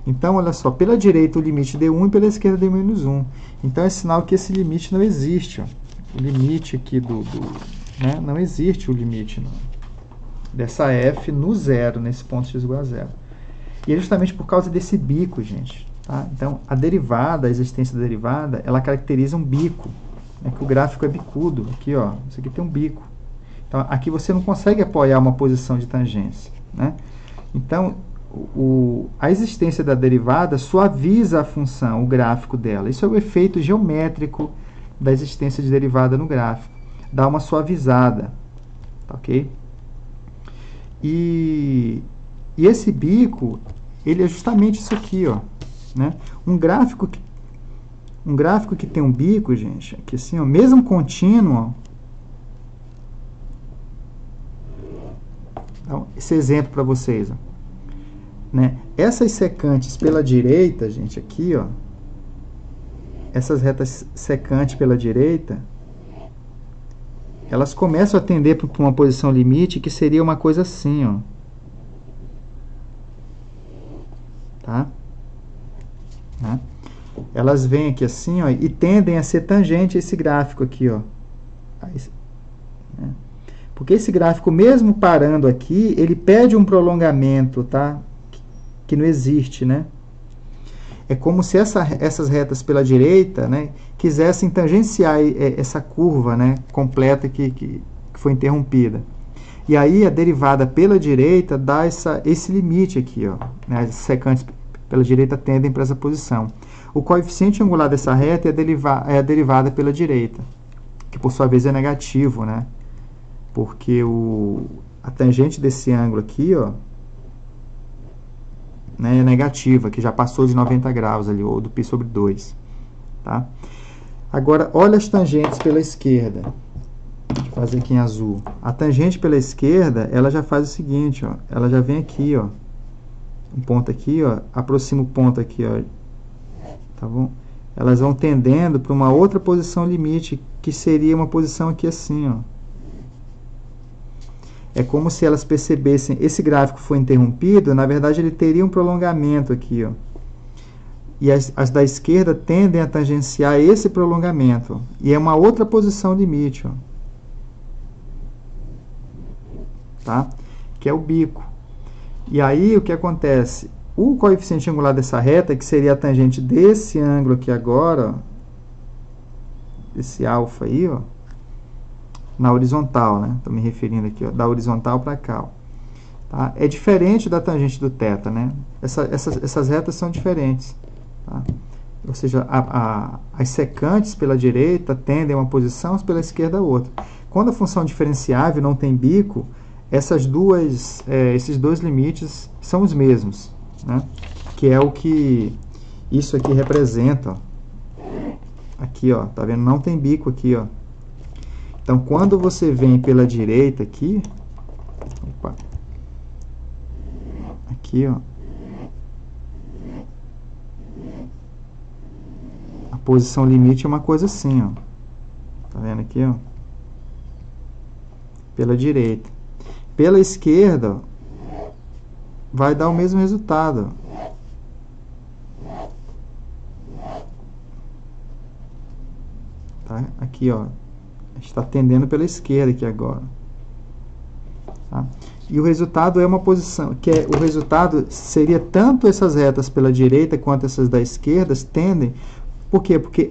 Speaker 1: Então, olha só, pela direita o limite deu 1 e pela esquerda deu menos 1. Então, é sinal que esse limite não existe. Ó. O limite aqui né? Não existe o limite dessa f no zero, nesse ponto x igual a 0. E é justamente por causa desse bico, gente. Tá? Então, a derivada, a existência da derivada, ela caracteriza um bico. Né? Que o gráfico é bicudo. Aqui, ó, isso aqui tem um bico. Então, aqui você não consegue apoiar uma posição de tangência. Né? Então, a existência da derivada suaviza a função, o gráfico dela. Isso é o efeito geométrico da existência de derivada no gráfico. Dá uma suavizada. Tá, ok? E esse bico, ele é justamente isso aqui, ó. Né? Um gráfico que tem um bico, gente, aqui assim, ó, mesmo contínuo, ó. Então, esse exemplo para vocês, ó. Né? Essas secantes pela direita, gente, aqui, ó, essas retas secantes pela direita, elas começam a tender para uma posição limite que seria uma coisa assim, ó. Tá? Né? Elas vêm aqui assim, ó, e tendem a ser tangente a esse gráfico aqui, ó. Né? Porque esse gráfico, mesmo parando aqui, ele pede um prolongamento, tá? Que não existe, né? É como se essas retas pela direita, né, quisessem tangenciar essa curva, né, completa que foi interrompida. E aí a derivada pela direita dá esse limite aqui, ó, né, as secantes pela direita tendem para essa posição. O coeficiente angular dessa reta é a derivada pela direita, que por sua vez é negativo, né? Porque a tangente desse ângulo aqui, ó, né, é negativa, que já passou de 90 graus ali, ou do π sobre 2. Tá? Agora, olha as tangentes pela esquerda. fazer aqui em azul. A tangente pela esquerda, ela já faz o seguinte, ó, ela já vem aqui, ó, um ponto aqui, ó, aproxima o ponto aqui, ó, tá bom? Elas vão tendendo para uma outra posição limite, que seria uma posição aqui assim, ó. É como se elas percebessem, esse gráfico foi interrompido, na verdade ele teria um prolongamento aqui, ó. E as da esquerda tendem a tangenciar esse prolongamento, ó, e é uma outra posição limite, ó. Tá? Que é o bico. E aí o que acontece? O coeficiente angular dessa reta, que seria a tangente desse ângulo aqui agora, ó, esse alfa aí, ó, na horizontal, né? Estou me referindo aqui, ó, da horizontal para cá, ó, tá? É diferente da tangente do θ, né? Essas retas são diferentes, tá? Ou seja, as secantes pela direita tendem a uma posição, pela esquerda a outra. Quando a função diferenciável não tem bico, esses dois limites são os mesmos, né? Que é o que isso aqui representa, ó. Aqui, ó, tá vendo? Não tem bico aqui, ó. Então, quando você vem pela direita aqui, opa, aqui, ó, a posição limite é uma coisa assim, ó. Tá vendo aqui, ó? Pela direita. Pela esquerda, vai dar o mesmo resultado. Tá? Aqui, ó. A gente está tendendo pela esquerda aqui agora. Tá? E o resultado é uma posição, o resultado seria tanto essas retas pela direita quanto essas da esquerda tendem. Por quê? Porque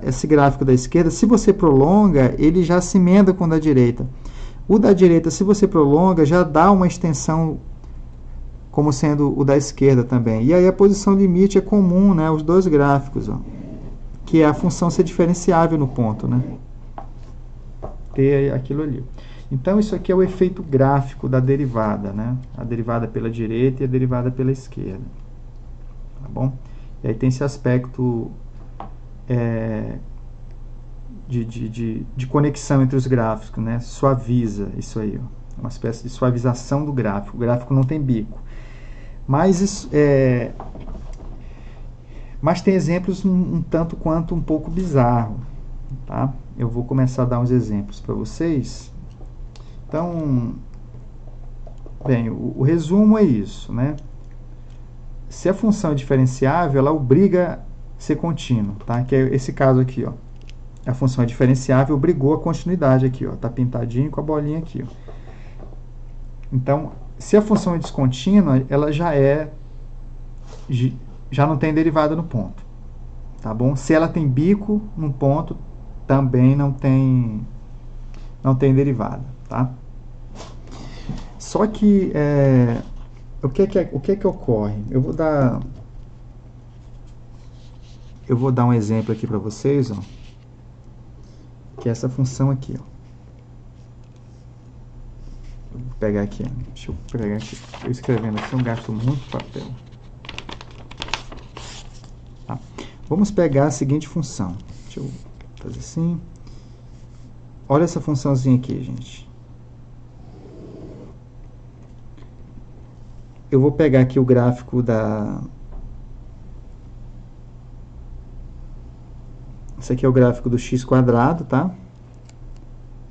Speaker 1: esse gráfico da esquerda, se você prolonga, ele já se emenda com o da direita. O da direita, se você prolonga, já dá uma extensão como sendo o da esquerda também. E aí a posição limite é comum, né, os dois gráficos, ó, que é a função ser diferenciável no ponto, né? Ter aquilo ali. Então, isso aqui é o efeito gráfico da derivada, né? A derivada pela direita e a derivada pela esquerda. Tá bom? E aí tem esse aspecto de conexão entre os gráficos, né? Suaviza isso aí, ó. Uma espécie de suavização do gráfico. O gráfico não tem bico. Mas, mas tem exemplos um tanto quanto um pouco bizarros, tá? Eu vou começar a dar uns exemplos para vocês. Então, bem, o resumo é isso, né? Se a função é diferenciável, ela obriga a ser contínua, tá? Que é esse caso aqui, ó. A função é diferenciável, obrigou a continuidade aqui, ó. Tá pintadinho com a bolinha aqui, ó. Então, se a função é descontínua, ela já não tem derivada no ponto, tá bom? Se ela tem bico no ponto, também não tem derivada, tá? Só que o que é que ocorre? Eu vou dar um exemplo aqui para vocês, ó, que é essa função aqui, ó. Vou pegar aqui, ó. Deixa eu pegar aqui. Eu escrevendo aqui, eu gasto muito papel. Tá? Vamos pegar a seguinte função. Deixa eu fazer assim. Olha essa funçãozinha aqui, gente. Eu vou pegar aqui o gráfico esse aqui é o gráfico do x quadrado, tá?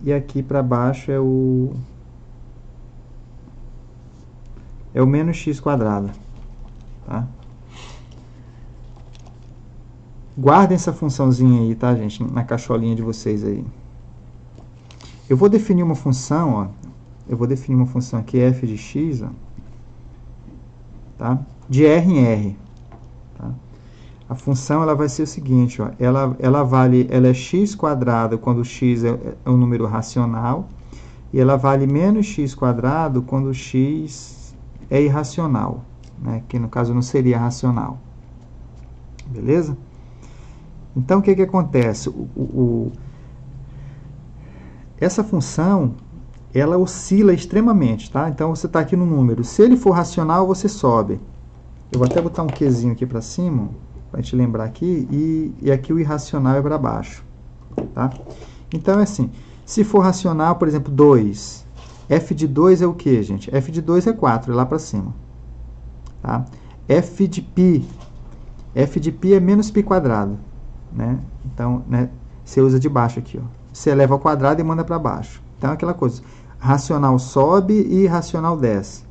Speaker 1: E aqui para baixo é o menos x quadrado, tá? Guardem essa funçãozinha aí, tá, gente? Na caixolinha de vocês aí. Eu vou definir uma função, ó. Eu vou definir uma função aqui, f de x, ó, tá? De R em R, tá? A função ela vai ser o seguinte, ó. Ela é x quadrado quando x é um número racional, e ela vale menos x quadrado quando x é irracional, né? Que no caso não seria racional. Beleza? Então, o que acontece? Essa função, ela oscila extremamente, tá? Então, você está aqui no número. Se ele for racional, você sobe. Eu vou até botar um Qzinho aqui para cima, para a gente lembrar aqui, e aqui o irracional é para baixo, tá? Então, é assim, Se for racional, por exemplo, 2. F de 2 é o que, gente? F de 2 é 4, é lá para cima. Tá? F de π. F de π é menos π quadrado. Né? Então, né, você usa de baixo aqui. Ó. Você eleva ao quadrado e manda para baixo. Então, é aquela coisa. Racional sobe e racional desce.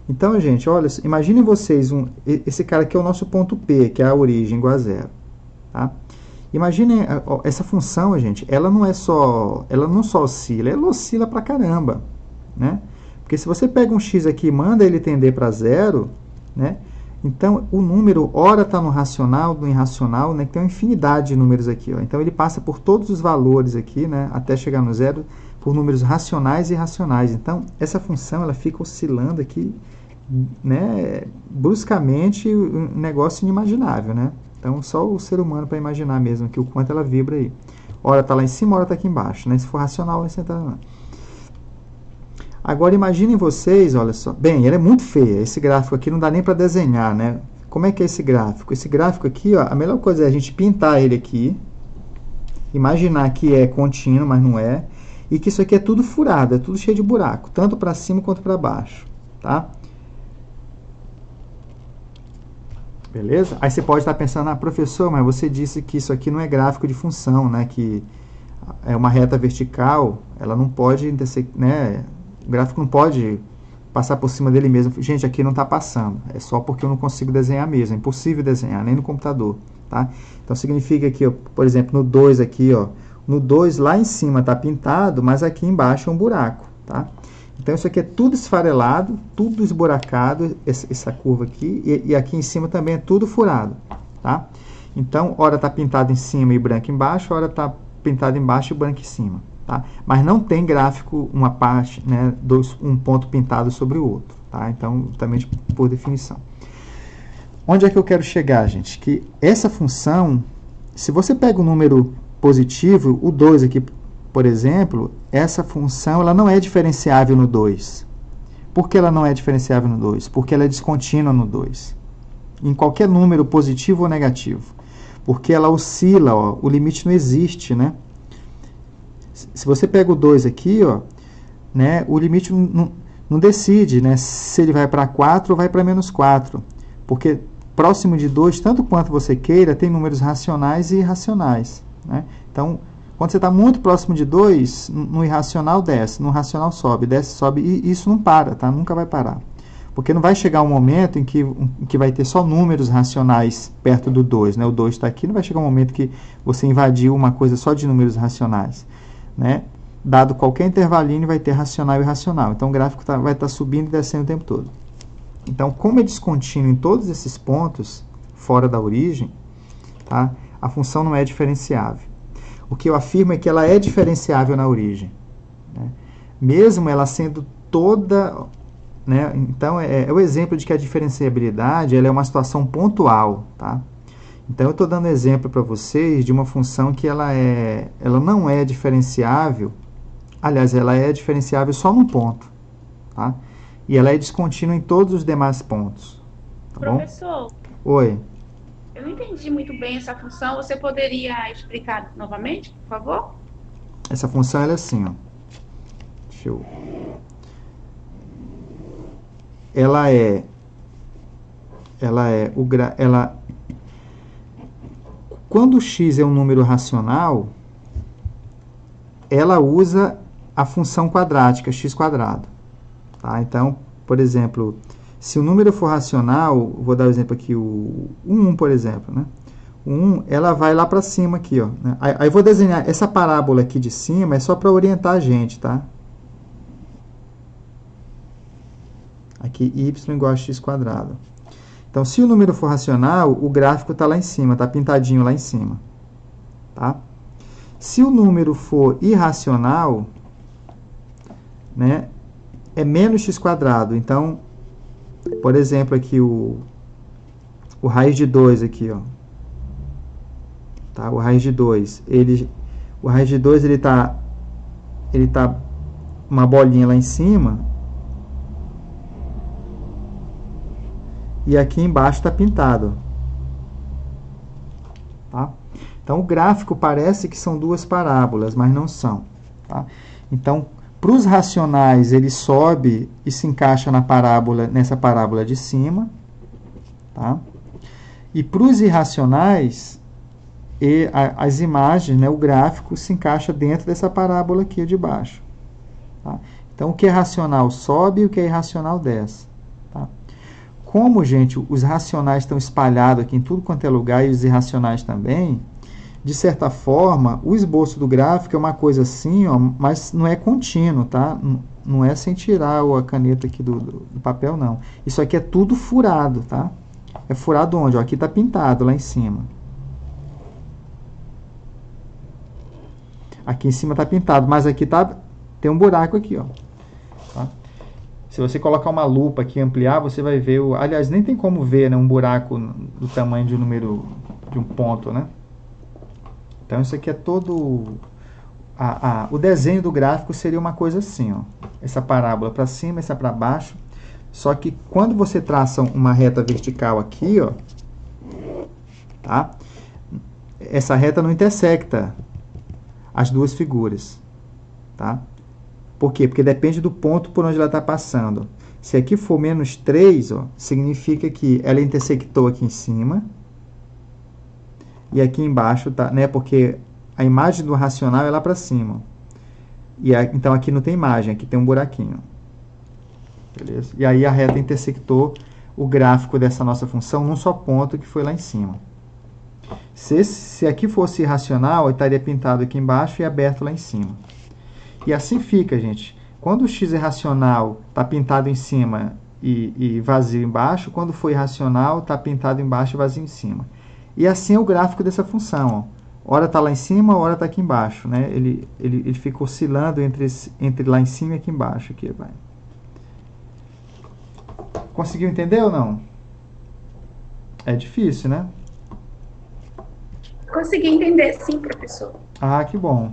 Speaker 1: Então, gente, olha, imaginem vocês, esse cara aqui é o nosso ponto P, que é a origem igual a zero. Tá? Imaginem, essa função, gente, ela não só oscila, ela oscila pra caramba. Né? Porque se você pega um x aqui e manda ele tender para zero, né? Então, o número, ora está no racional, no irracional, né? Tem uma infinidade de números aqui. Ó. Então, ele passa por todos os valores aqui, né? Até chegar no zero, por números racionais e irracionais. Então, essa função ela fica oscilando aqui, né? Bruscamente, um negócio inimaginável. Né? Então, só o ser humano para imaginar mesmo que o quanto ela vibra aí. Ora está lá em cima, ora está aqui embaixo. Né? Se for racional, vai sentar lá. Agora, imaginem vocês, olha só. Bem, ele é muito feio. Esse gráfico aqui não dá nem para desenhar, né? Como é que é esse gráfico? Esse gráfico aqui, ó, a melhor coisa é a gente pintar ele aqui. Imaginar que é contínuo, mas não é. E que isso aqui é tudo furado, é tudo cheio de buraco. Tanto para cima quanto para baixo. Tá? Beleza? Aí você pode estar pensando, professor, mas você disse que isso aqui não é gráfico de função, né? Que é uma reta vertical, ela não pode, né? O gráfico não pode passar por cima dele mesmo. Gente, aqui não está passando. É só porque eu não consigo desenhar mesmo. É impossível desenhar, nem no computador. Tá? Então, significa que, ó, por exemplo, no 2 aqui, ó, no 2 lá em cima está pintado, mas aqui embaixo é um buraco. Tá? Então, isso aqui é tudo esfarelado, tudo esburacado, essa curva aqui. E aqui em cima também é tudo furado. Tá? Então, hora está pintado em cima e branco embaixo, hora está pintado embaixo e branco em cima. Tá? Mas não tem gráfico, uma parte, né, um ponto pintado sobre o outro. Tá? Então, justamente por definição. Onde é que eu quero chegar, gente? Que essa função, se você pega um número positivo, o 2 aqui, por exemplo, essa função ela não é diferenciável no 2. Por que ela não é diferenciável no 2? Porque ela é descontínua no 2. Em qualquer número positivo ou negativo. Porque ela oscila, ó, o limite não existe, né? Se você pega o 2 aqui, ó, né, o limite não decide, né, se ele vai para 4 ou vai para menos 4. Porque próximo de 2, tanto quanto você queira, tem números racionais e irracionais. Né? Então, quando você está muito próximo de 2, no irracional desce, no racional sobe, desce, sobe, e isso não para, tá? Nunca vai parar. Porque não vai chegar um momento em que vai ter só números racionais perto do 2. Né? O 2 está aqui, não vai chegar um momento que você invadiu uma coisa só de números racionais. Né? Dado qualquer intervalinho, vai ter racional e irracional. Então, o gráfico vai estar subindo e descendo o tempo todo. Então, como é descontínuo em todos esses pontos, fora da origem, tá? A função não é diferenciável. O que eu afirmo é que ela é diferenciável na origem. Né? Mesmo ela sendo toda... Né? Então, é o exemplo de que a diferenciabilidade ela é uma situação pontual. Tá? Então, eu estou dando exemplo para vocês de uma função que ela não é diferenciável. Aliás, ela é diferenciável só num ponto. Tá? E ela é descontínua em todos os demais pontos. Tá
Speaker 4: Professor?
Speaker 1: Bom? Oi.
Speaker 4: Eu não entendi muito bem essa função. Você poderia explicar novamente, por favor?
Speaker 1: Essa função ela é assim, ó. Deixa eu... Quando x é um número racional, ela usa a função quadrática, x quadrado. Tá? Então, por exemplo, se o número for racional, vou dar o exemplo aqui, o 1, por exemplo, né? O 1, ela vai lá para cima aqui, ó, né? Aí eu vou desenhar essa parábola aqui de cima, é só para orientar a gente, tá? Aqui, y igual a x quadrado. Então, se o número for racional, o gráfico está lá em cima, está pintadinho lá em cima. Tá? Se o número for irracional, né, é menos x quadrado. Então, por exemplo, aqui o raiz de 2 aqui, ó. Tá? O raiz de 2, o raiz de 2 ele tá uma bolinha lá em cima. E aqui embaixo está pintado. Tá? Então, o gráfico parece que são duas parábolas, mas não são. tá? Então, para os racionais, ele sobe e se encaixa na parábola, nessa parábola de cima, tá? E para os irracionais, as imagens, né, o gráfico se encaixa dentro dessa parábola aqui de baixo, tá? Então, o que é racional sobe e o que é irracional desce, tá? Como, gente, os racionais estão espalhados aqui em tudo quanto é lugar e os irracionais também, de certa forma, o esboço do gráfico é uma coisa assim, ó, mas não é contínuo, tá? Não é sem tirar a caneta aqui do papel, não. Isso aqui é tudo furado, tá? É furado onde? Ó, aqui está pintado, lá em cima. Aqui em cima está pintado, mas aqui tem um buraco aqui, ó. Tá? Se você colocar uma lupa aqui e ampliar, você vai ver... aliás, nem tem como ver, né, um buraco do tamanho de um número, de um ponto, né? Então, isso aqui é todo... o desenho do gráfico seria uma coisa assim, ó. Essa parábola para cima, essa para baixo. Só que quando você traça uma reta vertical aqui, ó, tá? Essa reta não intersecta as duas figuras, tá? Por quê? Porque depende do ponto por onde ela está passando. Se aqui for menos 3, ó, significa que ela intersectou aqui em cima. E aqui embaixo, tá, né? Porque a imagem do racional é lá para cima. Então aqui não tem imagem, aqui tem um buraquinho. Beleza? E aí a reta intersectou o gráfico dessa nossa função num só ponto, que foi lá em cima. Se aqui fosse irracional, estaria pintado aqui embaixo e aberto lá em cima. E assim fica, gente. Quando o x é racional, está pintado em cima e vazio embaixo. Quando for irracional, está pintado embaixo e vazio em cima. E assim é o gráfico dessa função. Ó. Ora está lá em cima, ora está aqui embaixo. Né? Ele fica oscilando entre lá em cima e aqui embaixo. Aqui, vai. Conseguiu entender ou não? É difícil, né?
Speaker 4: Consegui entender, sim, professor.
Speaker 1: Ah, que bom.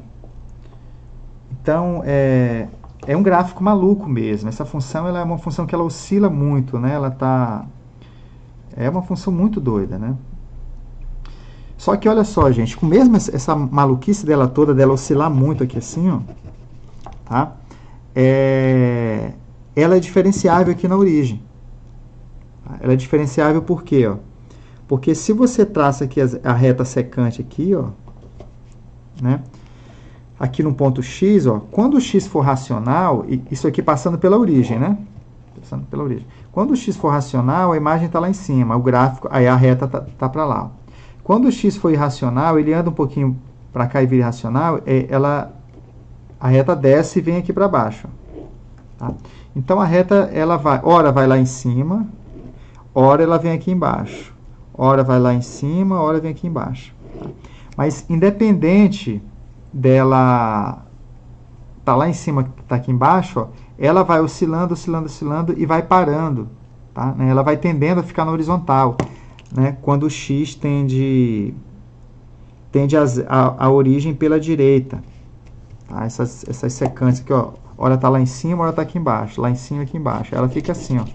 Speaker 1: Então, é um gráfico maluco mesmo. Essa função ela é uma função que ela oscila muito, né? É uma função muito doida, né? Só que olha só, gente, com mesmo essa maluquice dela toda, dela oscilar muito aqui assim, ó, tá? Ela é diferenciável aqui na origem. Ela é diferenciável por quê, ó? Porque se você traça aqui a reta secante aqui, ó, né? Aqui no ponto x, ó, quando o x for racional, isso aqui passando pela origem, né? Passando pela origem. Quando o x for racional, a imagem está lá em cima, o gráfico, aí a reta tá para lá. Quando o x for irracional, ele anda um pouquinho para cá e vira irracional, a reta desce e vem aqui para baixo. Tá? Então a reta, ela ora vai lá em cima, ora ela vem aqui embaixo. Ora vai lá em cima, ora vem aqui embaixo. Tá? Mas independente dela tá lá em cima, tá aqui embaixo, ó, ela vai oscilando, oscilando, oscilando e vai parando, tá? Ela vai tendendo a ficar na horizontal, né? Quando o x tende a origem pela direita, tá? Essas sequências aqui, ó, hora tá lá em cima, hora tá aqui embaixo, lá em cima, aqui embaixo, ela fica assim, ó,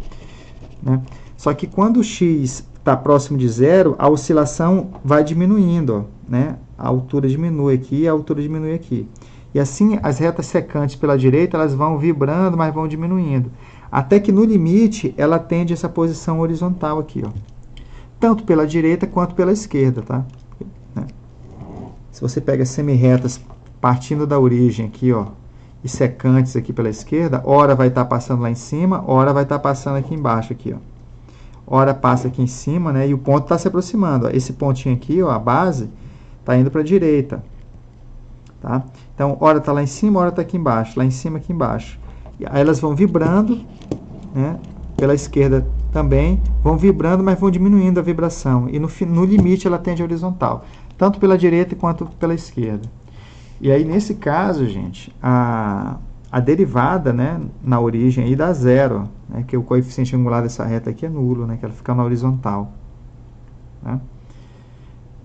Speaker 1: né? Só que quando o x está próximo de zero, a oscilação vai diminuindo, ó, né? A altura diminui aqui e a altura diminui aqui. E assim, as retas secantes pela direita, elas vão vibrando, mas vão diminuindo. Até que no limite, ela tende essa posição horizontal aqui, ó. Tanto pela direita quanto pela esquerda, tá? Né? Se você pega semi-retas partindo da origem aqui, ó, e secantes aqui pela esquerda, ora vai estar passando lá em cima, ora vai estar passando aqui embaixo, aqui, ó. Ora passa aqui em cima, né? E o ponto está se aproximando, ó. Esse pontinho aqui, ó, a base, está indo para a direita, tá? Então, ora está lá em cima, ora está aqui embaixo, lá em cima, aqui embaixo. E aí elas vão vibrando, né? Pela esquerda também, vão vibrando, mas vão diminuindo a vibração. E no limite ela tende a horizontal, tanto pela direita quanto pela esquerda. E aí, nesse caso, gente, a derivada, né, na origem aí dá zero, né? Que o coeficiente angular dessa reta aqui é nulo, né? Que ela fica na horizontal, né?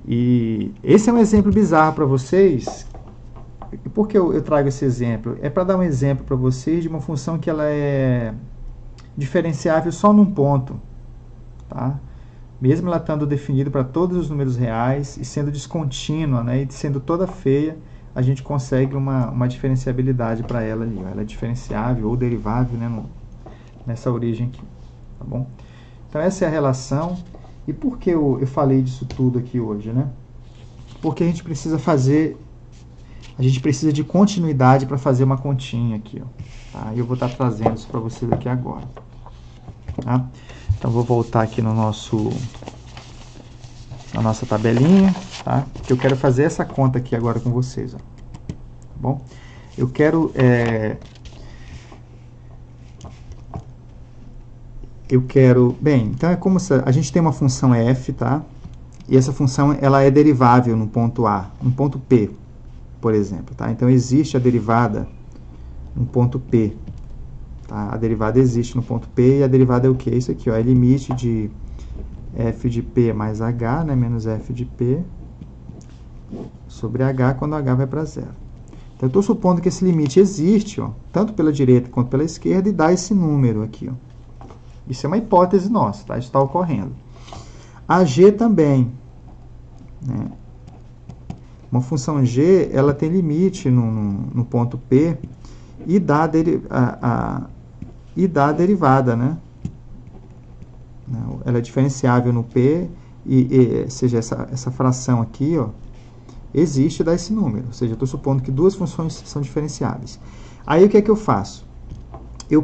Speaker 1: E esse é um exemplo bizarro para vocês. E por que eu trago esse exemplo? É para dar um exemplo para vocês de uma função que ela é diferenciável só num ponto, tá? Mesmo ela estando definida para todos os números reais e sendo descontínua, né, e sendo toda feia, a gente consegue uma diferenciabilidade para ela ali. Ó. Ela é diferenciável ou derivável, né, nessa origem aqui, tá bom? Então essa é a relação. E por que eu falei disso tudo aqui hoje, né? Porque a gente precisa de continuidade para fazer uma continha aqui, ó. Tá? Eu vou estar trazendo isso para vocês aqui agora. Tá? Então vou voltar aqui na nossa tabelinha, tá? Que eu quero fazer essa conta aqui agora com vocês, ó. Tá bom? Eu quero bem, então é como se a gente tem uma função f, tá? E essa função ela é derivável no ponto A, no ponto P, por exemplo, tá? Então existe a derivada no ponto P, tá? A derivada existe no ponto P e a derivada é o que? Isso aqui, ó, é limite de f de P mais h, né, menos f de P sobre h quando h vai para zero. Então eu estou supondo que esse limite existe, ó, tanto pela direita quanto pela esquerda, e dá esse número aqui, ó. Isso é uma hipótese nossa, tá? Isso está ocorrendo. A g também, né? Uma função g, ela tem limite no ponto P e dá a derivada, né? Ela é diferenciável no P, ou seja, essa fração aqui, ó, existe e dá esse número. Ou seja, eu estou supondo que duas funções são diferenciáveis. Aí o que é que eu faço? Eu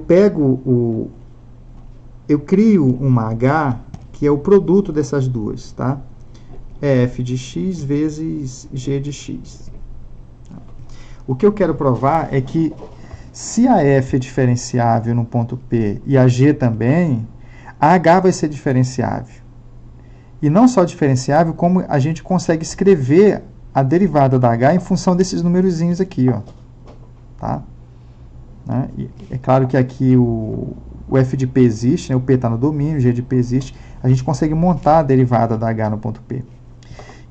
Speaker 1: crio uma h que é o produto dessas duas, tá? É f de x vezes g de x. O que eu quero provar é que se a f é diferenciável no ponto P e a g também, a h vai ser diferenciável. E não só diferenciável, como a gente consegue escrever a derivada da h em função desses numerozinhos aqui, ó. Tá? Né? E é claro que aqui o f de P existe, né? O P está no domínio, o g de P existe. A gente consegue montar a derivada da h no ponto P.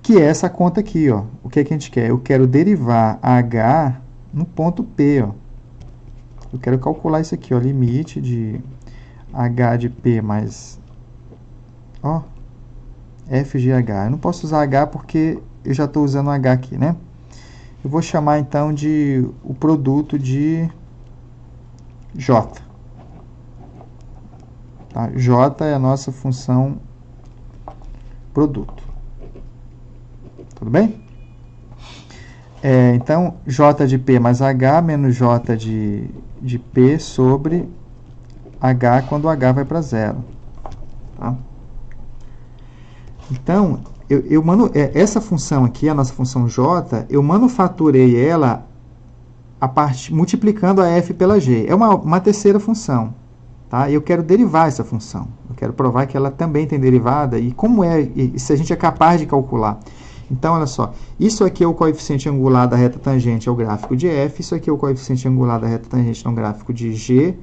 Speaker 1: Que é essa conta aqui, ó. O que é que a gente quer? Eu quero derivar a h no ponto P, ó. Eu quero calcular isso aqui, ó. Limite de h de P mais, ó, f de h. Eu não posso usar h porque eu já estou usando h aqui, né? Eu vou chamar, então, de o produto de j. Tá? J é a nossa função produto. Tudo bem? Então, j de P mais h menos j de P sobre h quando h vai para zero. Tá? Então, essa função aqui, a nossa função j, eu manufaturei ela multiplicando a f pela g. É uma terceira função. Tá? Eu quero derivar essa função. Eu quero provar que ela também tem derivada e se a gente é capaz de calcular. Então, olha só, isso aqui é o coeficiente angular da reta tangente ao gráfico de f, isso aqui é o coeficiente angular da reta tangente ao gráfico de g.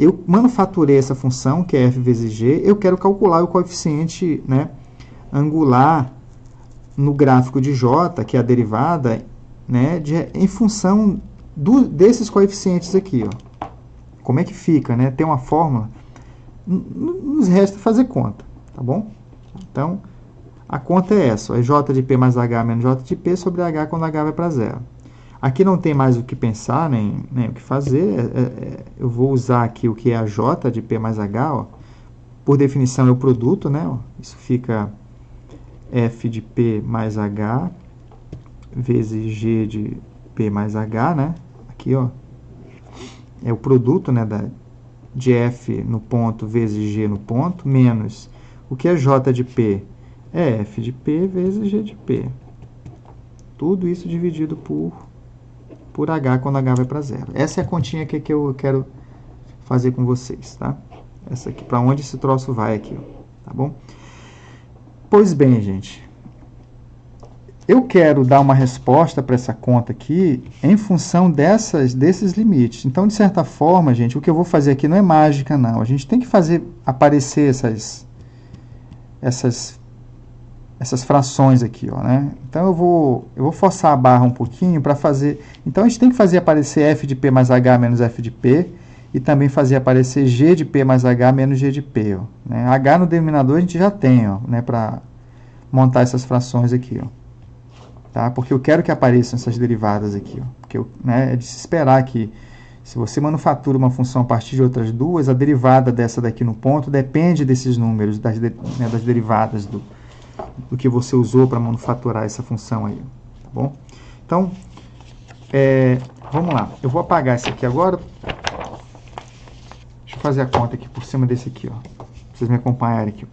Speaker 1: Eu manufaturei essa função, que é f vezes g, eu quero calcular o coeficiente, né, angular no gráfico de j, que é a derivada, né, em função desses coeficientes aqui, ó. Como é que fica, né? Tem uma fórmula. Nos resta fazer conta, tá bom? Então, a conta é essa, ó, é j de P mais h menos j de P sobre h quando h vai para zero. Aqui não tem mais o que pensar, nem o que fazer. Eu vou usar aqui o que é a j de P mais h, ó. Por definição é o produto, né? Ó. Isso fica f de P mais h vezes g de P mais h, né? Aqui, ó. É o produto, né, de f no ponto vezes g no ponto, menos o que é j de P? É f de P vezes g de P. Tudo isso dividido por h quando h vai para zero. Essa é a continha que eu quero fazer com vocês, tá? Essa aqui, para onde esse troço vai aqui, ó, tá bom? Pois bem, gente. Eu quero dar uma resposta para essa conta aqui em função desses limites. Então, de certa forma, gente, o que eu vou fazer aqui não é mágica, não. A gente tem que fazer aparecer essas frações aqui, ó, né? Então, eu vou forçar a barra um pouquinho para fazer... Então, a gente tem que fazer aparecer f de P mais h menos f de P e também fazer aparecer g de P mais h menos g de P, ó, né? H no denominador a gente já tem, ó, né, para montar essas frações aqui, ó. tá? Porque eu quero que apareçam essas derivadas aqui, ó. Porque né, é de se esperar que, se você manufatura uma função a partir de outras duas, a derivada dessa daqui no ponto depende desses números, das derivadas do que você usou para manufaturar essa função aí, tá bom? Então, vamos lá. Eu vou apagar esse aqui agora. Deixa eu fazer a conta aqui por cima desse aqui, ó, pra vocês me acompanharem aqui.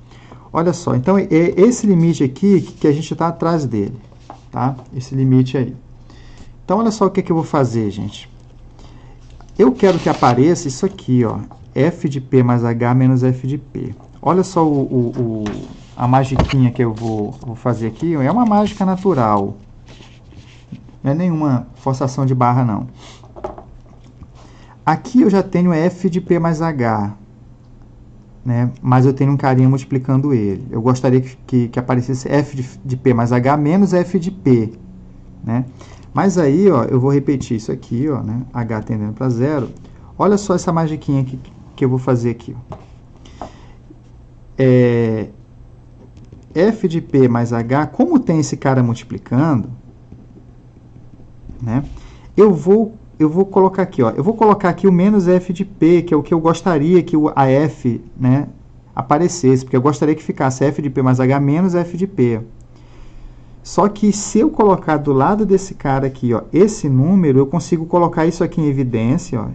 Speaker 1: Olha só, então é esse limite aqui que a gente está atrás dele, tá? Esse limite aí. Então, olha só o que eu vou fazer, gente. Eu quero que apareça isso aqui, ó, f de p mais h menos f de p. Olha só a magiquinha que eu vou fazer aqui, ó, é uma mágica natural. Não é nenhuma forçação de barra, não. Aqui eu já tenho f de p mais h, né? Mas eu tenho um carinha multiplicando ele. Eu gostaria que aparecesse f de p mais h menos f de p, né? Mas aí, ó, eu vou repetir isso aqui, ó, né? H tendendo para 0. Olha só essa magiquinha que eu vou fazer aqui, ó. F de P mais H, como tem esse cara multiplicando, né? Eu vou colocar aqui, ó. Eu vou colocar aqui o menos F de P, que é o que eu gostaria que a F, né, aparecesse, porque eu gostaria que ficasse F de P mais H menos F de P. Só que se eu colocar do lado desse cara aqui, ó, esse número, eu consigo colocar isso aqui em evidência, ó,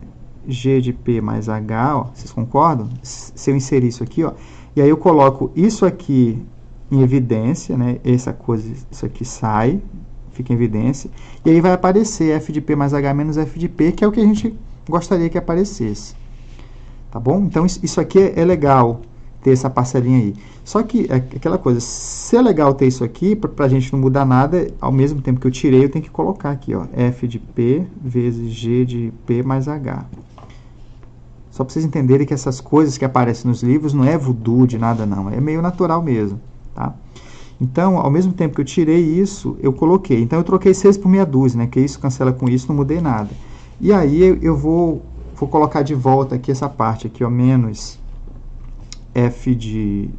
Speaker 1: G de P mais H, ó, vocês concordam? Se eu inserir isso aqui, ó, e aí eu coloco isso aqui em evidência, né, essa coisa, isso aqui sai, fica em evidência, e aí vai aparecer F de P mais H menos F de P, que é o que a gente gostaria que aparecesse. Tá bom? Então, isso aqui é legal, ter essa parcelinha aí. Só que, é aquela coisa, se é legal ter isso aqui, para a gente não mudar nada, ao mesmo tempo que eu tirei, eu tenho que colocar aqui, ó, F de P vezes G de P mais H. Só para vocês entenderem que essas coisas que aparecem nos livros não é voodoo de nada, não. É meio natural mesmo, tá? Então, ao mesmo tempo que eu tirei isso, eu coloquei. Então, eu troquei 6 por meia dúzia, né? Que isso cancela com isso, não mudei nada. E aí, eu vou colocar de volta aqui essa parte aqui, ó, menos F de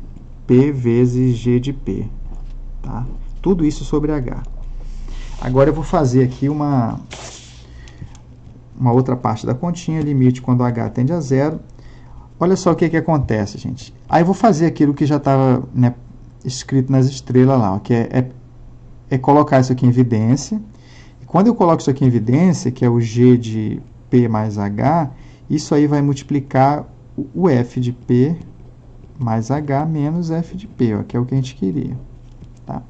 Speaker 1: P vezes G de P, tá? Tudo isso sobre H. Agora, eu vou fazer aqui uma outra parte da continha, limite quando H tende a 0. Olha só o que acontece, gente. Aí, eu vou fazer aquilo que já estava, né, escrito nas estrelas lá, ó, que é colocar isso aqui em evidência. E quando eu coloco isso aqui em evidência, que é o G de P mais H, isso aí vai multiplicar o F de P mais H menos F de P, ó, que é o que a gente queria. Tá?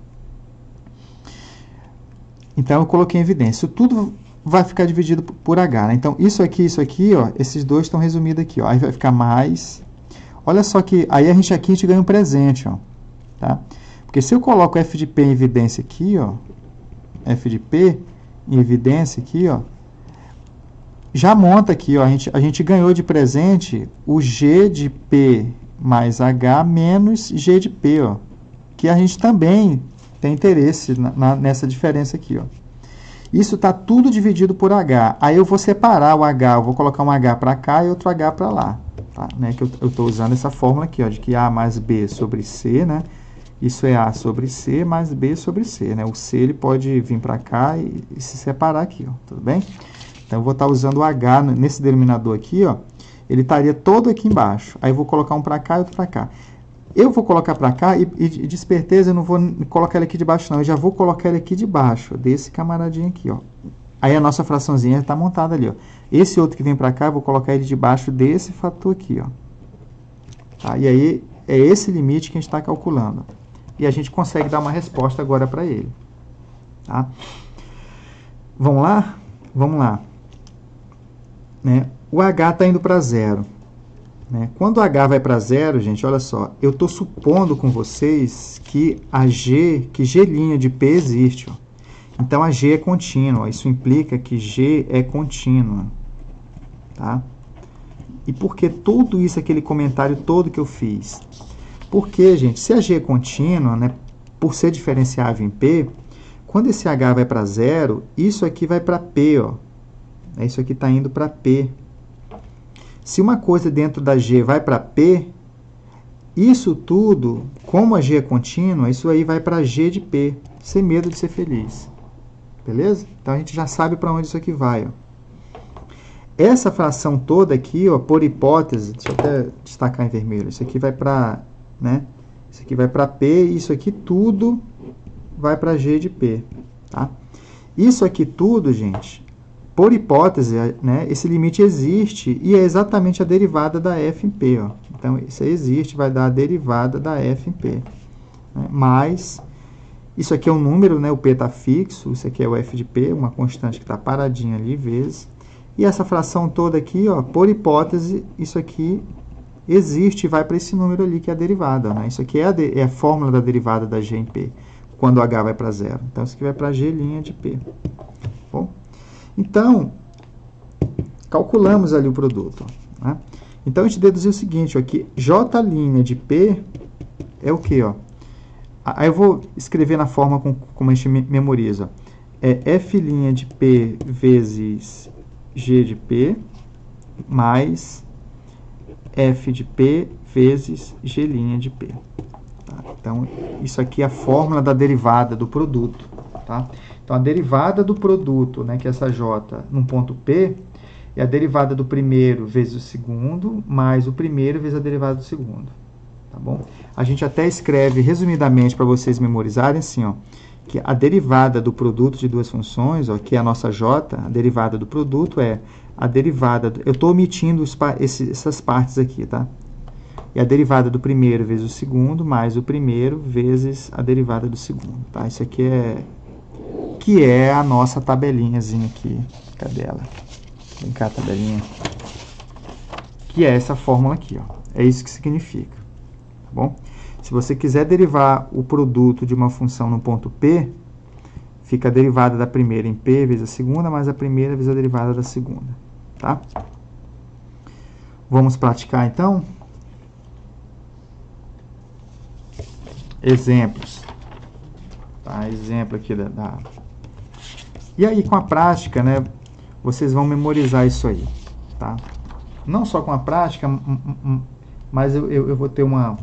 Speaker 1: Então, eu coloquei em evidência. Isso tudo vai ficar dividido por H. Né? Então, isso aqui, ó, esses dois estão resumidos aqui. Ó. Aí vai ficar mais. Olha só que aí aqui a gente ganha um presente. Ó. Tá? Porque se eu coloco F de P em evidência aqui, ó, F de P em evidência aqui, ó, já monta aqui, ó, a gente ganhou de presente o G de P mais H menos G de P, ó, que a gente também tem interesse nessa diferença aqui, ó. Isso está tudo dividido por H. Aí eu vou separar o H, eu vou colocar um H para cá e outro H para lá. Tá? Né? Que eu estou usando essa fórmula aqui, ó, de que A mais B sobre C, né? Isso é A sobre C mais B sobre C, né? O C ele pode vir para cá e se separar aqui, ó, tudo bem? Então, eu vou estar usando o H nesse denominador aqui, ó, ele estaria todo aqui embaixo. Aí, eu vou colocar um para cá e outro para cá. Eu vou colocar para cá e de esperteza eu não vou colocar ele aqui de baixo, não. Eu já vou colocar ele aqui de baixo, desse camaradinho aqui, ó. Aí, a nossa fraçãozinha está montada ali, ó. Esse outro que vem para cá, eu vou colocar ele debaixo desse fator aqui, ó. Tá? E aí, é esse limite que a gente está calculando. E a gente consegue dar uma resposta agora para ele. Tá? Vamos lá? Vamos lá. Né? O H está indo para 0. Né? Quando o H vai para 0, gente, olha só, eu estou supondo com vocês que que G' de P existe. Ó. Então, a G é contínua. Isso implica que G é contínua. Tá? E por que tudo isso, aquele comentário todo que eu fiz? Porque, gente, se a G é contínua, né, por ser diferenciável em P, quando esse H vai para 0, isso aqui vai para P, ó. Isso aqui está indo para P. Se uma coisa dentro da G vai para P, isso tudo, como a G é contínua, isso aí vai para G de P, sem medo de ser feliz. Beleza? Então, a gente já sabe para onde isso aqui vai, ó. Essa fração toda aqui, ó, por hipótese, deixa eu até destacar em vermelho, isso aqui vai para, né? Isso aqui vai para P e isso aqui tudo vai para G de P, tá? Isso aqui tudo, gente, por hipótese, né, esse limite existe e é exatamente a derivada da f em P, ó. Então, isso aí existe, vai dar a derivada da f em P, né? Mas, isso aqui é um número, né, o P está fixo, isso aqui é o f de P, uma constante que está paradinha ali, vezes. E essa fração toda aqui, ó, por hipótese, isso aqui existe e vai para esse número ali, que é a derivada, né? Isso aqui é a fórmula da derivada da G em P, quando h vai para zero. Então, isso aqui vai para G' de P. Bom, então, calculamos ali o produto, né? Então, a gente deduziu o seguinte, ó, que J' de P é o quê, ó? Aí eu vou escrever na forma como a gente memoriza. É F' de P vezes G de P mais F de P vezes G' de P. Tá? Então, isso aqui é a fórmula da derivada do produto. Tá? Então, a derivada do produto, né, que é essa J, num ponto P, é a derivada do primeiro vezes o segundo, mais o primeiro vezes a derivada do segundo. Tá bom? A gente até escreve resumidamente para vocês memorizarem assim, ó, que a derivada do produto de duas funções, ó, que é a nossa J, a derivada do produto é a derivada... Eu estou omitindo essas partes aqui, tá? É a derivada do primeiro vezes o segundo, mais o primeiro vezes a derivada do segundo, tá? Isso aqui é a nossa tabelinhazinha aqui. Cadê ela? Vem cá, tabelinha. Que é essa fórmula aqui, ó. É isso que significa, tá bom? Se você quiser derivar o produto de uma função no ponto P, fica a derivada da primeira em P vezes a segunda, mais a primeira vezes a derivada da segunda, tá? Vamos praticar, então? Exemplos. Tá? Exemplo aqui da... E aí, com a prática, né, vocês vão memorizar isso aí, tá? Não só com a prática, mas eu vou ter uma...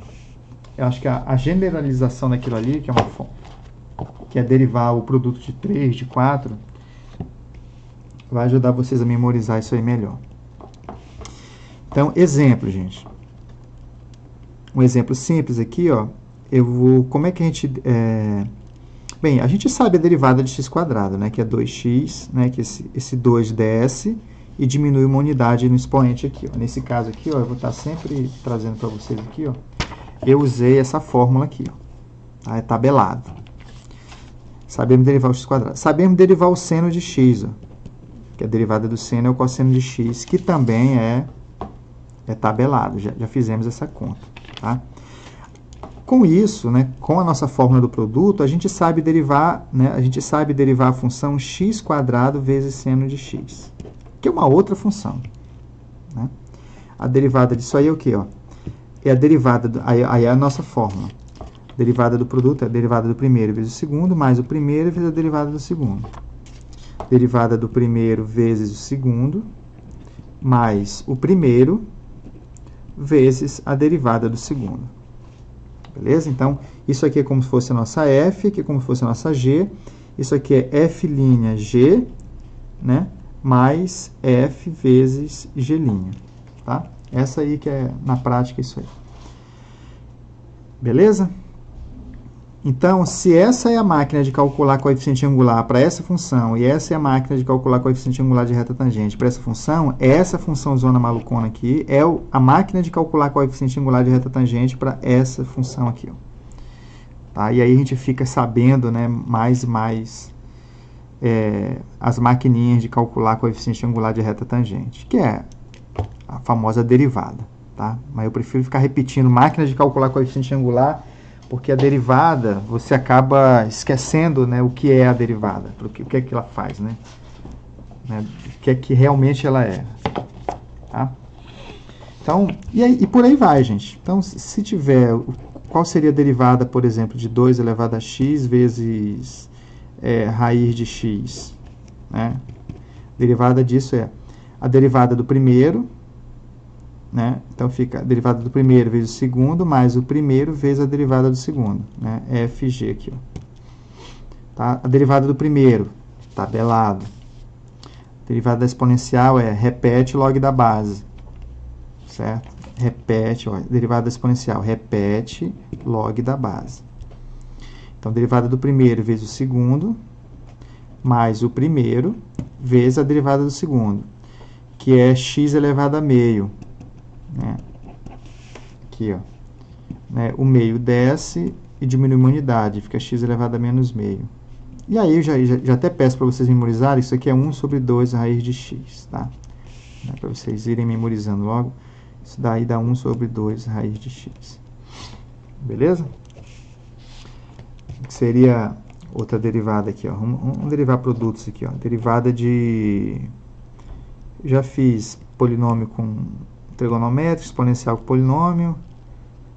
Speaker 1: Eu acho que a generalização daquilo ali, que é derivar o produto de 3, de 4, vai ajudar vocês a memorizar isso aí melhor. Então, exemplo, gente. Um exemplo simples aqui, ó. Como é que a gente... Bem, a gente sabe a derivada de x², né? Que é 2x, né? Que esse 2 desce e diminui uma unidade no expoente aqui, ó. Nesse caso aqui, ó, eu vou estar sempre trazendo para vocês aqui, ó. Eu usei essa fórmula aqui, ó. Tá? É tabelado. Sabemos derivar o x². Sabemos derivar o seno de x, ó. Que a derivada do seno é o cosseno de x, que também é tabelado. Já fizemos essa conta, tá? Com isso, né, com a nossa fórmula do produto, a gente sabe derivar, né, a função x² vezes seno de x, que é uma outra função, né? A derivada disso aí é o quê, ó? É a derivada, aí é a nossa fórmula. A derivada do produto é a derivada do primeiro vezes o segundo, mais o primeiro vezes a derivada do segundo. Derivada do primeiro vezes o segundo, mais o primeiro vezes a derivada do segundo. Beleza? Então, isso aqui é como se fosse a nossa f, aqui é como se fosse a nossa g. Isso aqui é f'g, né? Mais f vezes g', tá? Essa aí que é, na prática, isso aí. Beleza? Então, se essa é a máquina de calcular coeficiente angular para essa função, e essa é a máquina de calcular coeficiente angular de reta tangente para essa função zona malucona aqui é a máquina de calcular coeficiente angular de reta tangente para essa função aqui, ó. Tá? E aí a gente fica sabendo, né, mais e mais as maquininhas de calcular coeficiente angular de reta tangente, que é a famosa derivada, tá? Mas eu prefiro ficar repetindo máquina de calcular coeficiente angular, porque a derivada, você acaba esquecendo, né, o que é a derivada, o que é que ela faz, né? O que é que realmente ela é. Tá? Então, e por aí vai, gente. Então, se tiver, qual seria a derivada, por exemplo, de 2 elevado a x vezes raiz de x? Né? A derivada disso é a derivada do primeiro, né? Então, fica a derivada do primeiro vezes o segundo, mais o primeiro vezes a derivada do segundo, né? Fg aqui, ó. Tá? A derivada do primeiro, tabelado. Derivada da exponencial é repete log da base, certo? Repete, ó, derivada da exponencial, repete log da base. Então, derivada do primeiro vezes o segundo, mais o primeiro vezes a derivada do segundo, que é x elevado a meio, né? Aqui, ó, né? O meio desce e diminui uma unidade, fica x elevado a menos meio. E aí, eu já até peço para vocês memorizarem, isso aqui é 1 sobre 2 raiz de x, tá? Para vocês irem memorizando logo, isso daí dá 1 sobre 2 raiz de x. Beleza? Que seria outra derivada aqui, ó. Vamos derivar produtos aqui, ó. Derivada de... Já fiz polinômio com trigonométrico, exponencial com polinômio.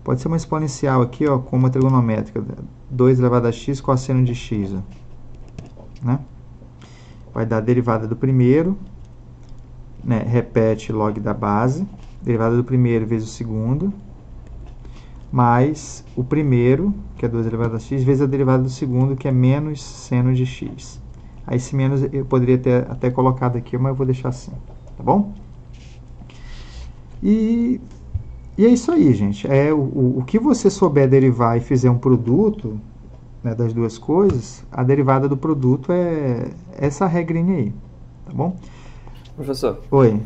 Speaker 1: Pode ser uma exponencial aqui, ó, com uma trigonométrica. 2 elevado a x cosseno de x, ó. Né? Vai dar a derivada do primeiro, né? Repete log da base, derivada do primeiro vezes o segundo, mais o primeiro, que é 2 elevado a x, vezes a derivada do segundo, que é menos seno de x. Aí esse menos eu poderia ter até colocado aqui, mas eu vou deixar assim, tá bom? E é isso aí, gente. O que você souber derivar e fizer um produto, né, das duas coisas, a derivada do produto é essa regrinha aí, tá bom?
Speaker 5: Professor.
Speaker 1: Oi.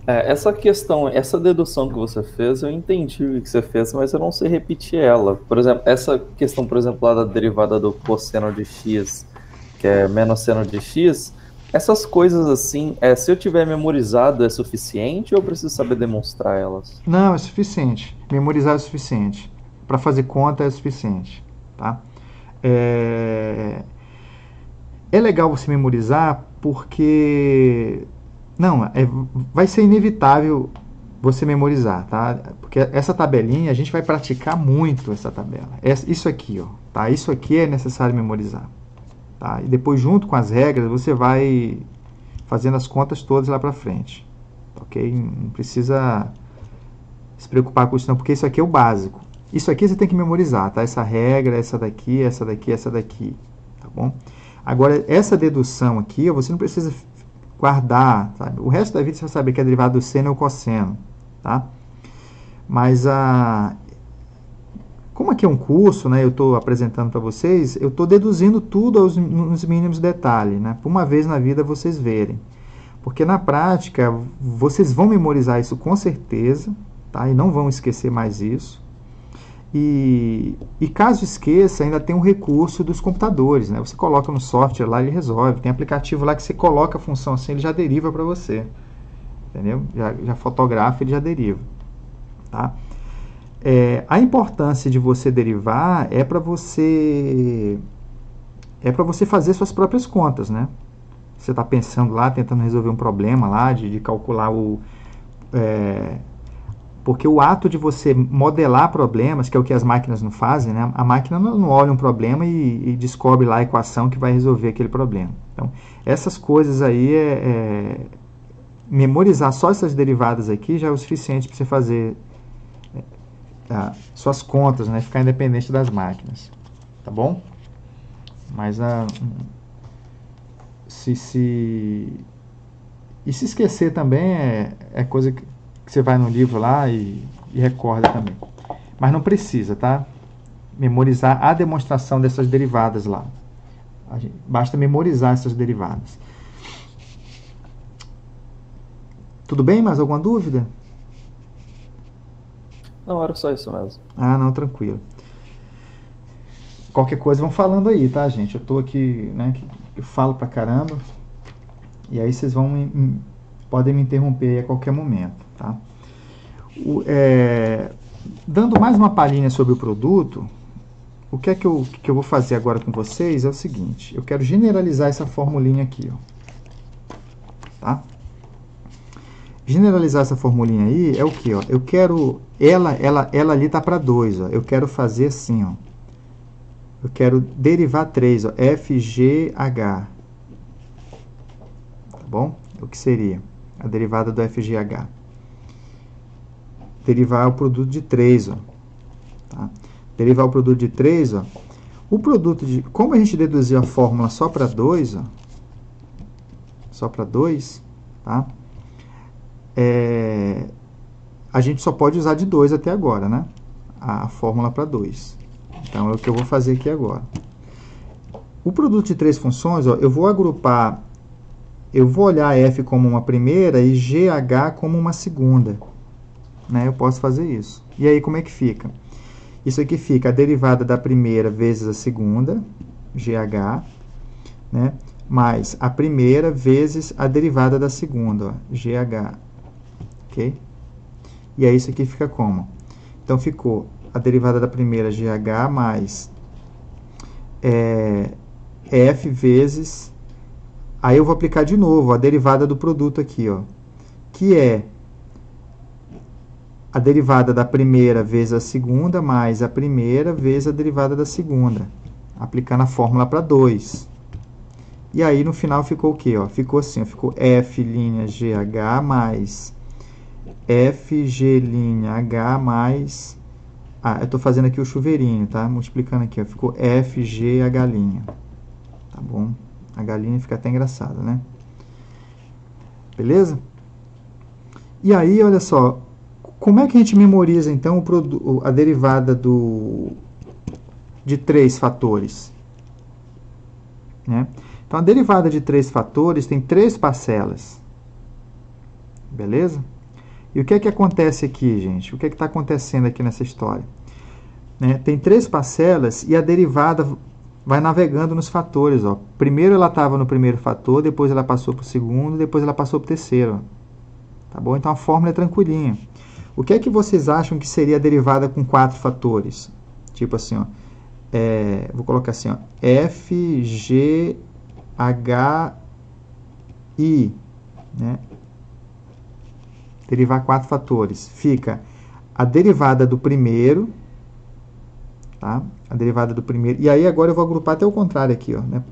Speaker 5: Essa questão, essa dedução que você fez, eu entendi o que você fez, mas eu não sei repetir ela. Por exemplo, essa questão, por exemplo, lá da derivada do cosseno de x, que é menos seno de x, essas coisas assim, se eu tiver memorizado, é suficiente ou eu preciso saber demonstrar elas?
Speaker 1: Não, é suficiente. Memorizar é suficiente. Para fazer conta é suficiente, tá? É legal você memorizar porque... Não, vai ser inevitável você memorizar, tá? Porque essa tabelinha, a gente vai praticar muito essa tabela. Isso aqui, ó, tá? Isso aqui é necessário memorizar, tá? E depois, junto com as regras, você vai fazendo as contas todas lá pra frente, ok? Não precisa se preocupar com isso não, porque isso aqui é o básico. Isso aqui você tem que memorizar, tá? Essa regra, essa daqui, essa daqui, essa daqui, tá bom? Agora, essa dedução aqui, você não precisa guardar, sabe? O resto da vida você vai saber que a derivada do seno é o cosseno, tá? Mas como aqui é um curso, né, eu estou apresentando para vocês, eu estou deduzindo tudo nos mínimos detalhes, né? Por uma vez na vida vocês verem. Porque na prática, vocês vão memorizar isso com certeza, tá? E não vão esquecer mais isso. E caso esqueça, ainda tem um recurso dos computadores, né? Você coloca no software lá, ele resolve. Tem aplicativo lá que você coloca a função assim, ele já deriva para você. Entendeu? Já fotografa, ele já deriva. Tá? A importância de você derivar é para você fazer suas próprias contas, né? Você está pensando lá, tentando resolver um problema lá, de calcular porque o ato de você modelar problemas, que é o que as máquinas não fazem, né? A máquina não olha um problema e descobre lá a equação que vai resolver aquele problema. Então, essas coisas aí, memorizar só essas derivadas aqui já é o suficiente para você fazer suas contas, né? Ficar independente das máquinas. Tá bom? Mas se esquecer também é coisa que você vai no livro lá e recorda também. Mas não precisa, tá? Memorizar a demonstração dessas derivadas lá. Basta memorizar essas derivadas. Tudo bem? Mais alguma dúvida?
Speaker 5: Não, era só isso mesmo.
Speaker 1: Ah, não, tranquilo. Qualquer coisa vão falando aí, tá, gente? Eu tô aqui, né, eu falo pra caramba. E aí vocês podem me interromper aí a qualquer momento, tá? Dando mais uma palhinha sobre o produto, o que é que eu vou fazer agora com vocês é o seguinte: eu quero generalizar essa formulinha aqui, ó, tá? Generalizar essa formulinha aí é o que, ó? Eu quero ela ali tá para 2, ó. Eu quero fazer assim, ó. Eu quero derivar 3, ó, FGH. Tá bom? O que seria a derivada do FGH? Derivar o produto de 3, ó. Tá? Derivar o produto de 3, ó. O produto de... Como a gente deduziu a fórmula só para 2, ó, só para 2, tá? A gente só pode usar de 2 até agora, né? A fórmula para 2. Então, é o que eu vou fazer aqui agora. O produto de 3 funções, ó, eu vou agrupar, eu vou olhar f como uma primeira e gh como uma segunda. Né? Eu posso fazer isso. E aí, como é que fica? Isso aqui fica a derivada da primeira vezes a segunda, gh, né? Mais a primeira vezes a derivada da segunda, ó, gh. Ok? E aí, isso aqui fica como? Então, ficou a derivada da primeira, gh, mais f vezes... Aí, eu vou aplicar de novo a derivada do produto aqui, ó, que é a derivada da primeira vezes a segunda, mais a primeira vezes a derivada da segunda. Aplicando a fórmula para 2. E aí, no final, ficou o quê? Ó? Ficou assim, ó, ficou f''gh mais fg''h mais... eu estou fazendo aqui o chuveirinho, tá? Multiplicando aqui, ó, ficou fgh'. Tá bom? A galinha fica até engraçada, né? Beleza? E aí, olha só, como é que a gente memoriza, então, a derivada de 3 fatores? Né? Então, a derivada de 3 fatores tem 3 parcelas. Beleza? E o que é que acontece aqui, gente? O que é que está acontecendo aqui nessa história? Né? Tem 3 parcelas e a derivada vai navegando nos fatores. Ó. Primeiro ela estava no primeiro fator, depois ela passou para o segundo, depois ela passou para o terceiro. Tá bom? Então, a fórmula é tranquilinha. O que é que vocês acham que seria a derivada com 4 fatores? Tipo assim, ó, vou colocar assim, ó, fghi, né? Derivar 4 fatores. Fica a derivada do primeiro, tá? A derivada do primeiro. E aí, agora eu vou agrupar até o contrário aqui, ó, né?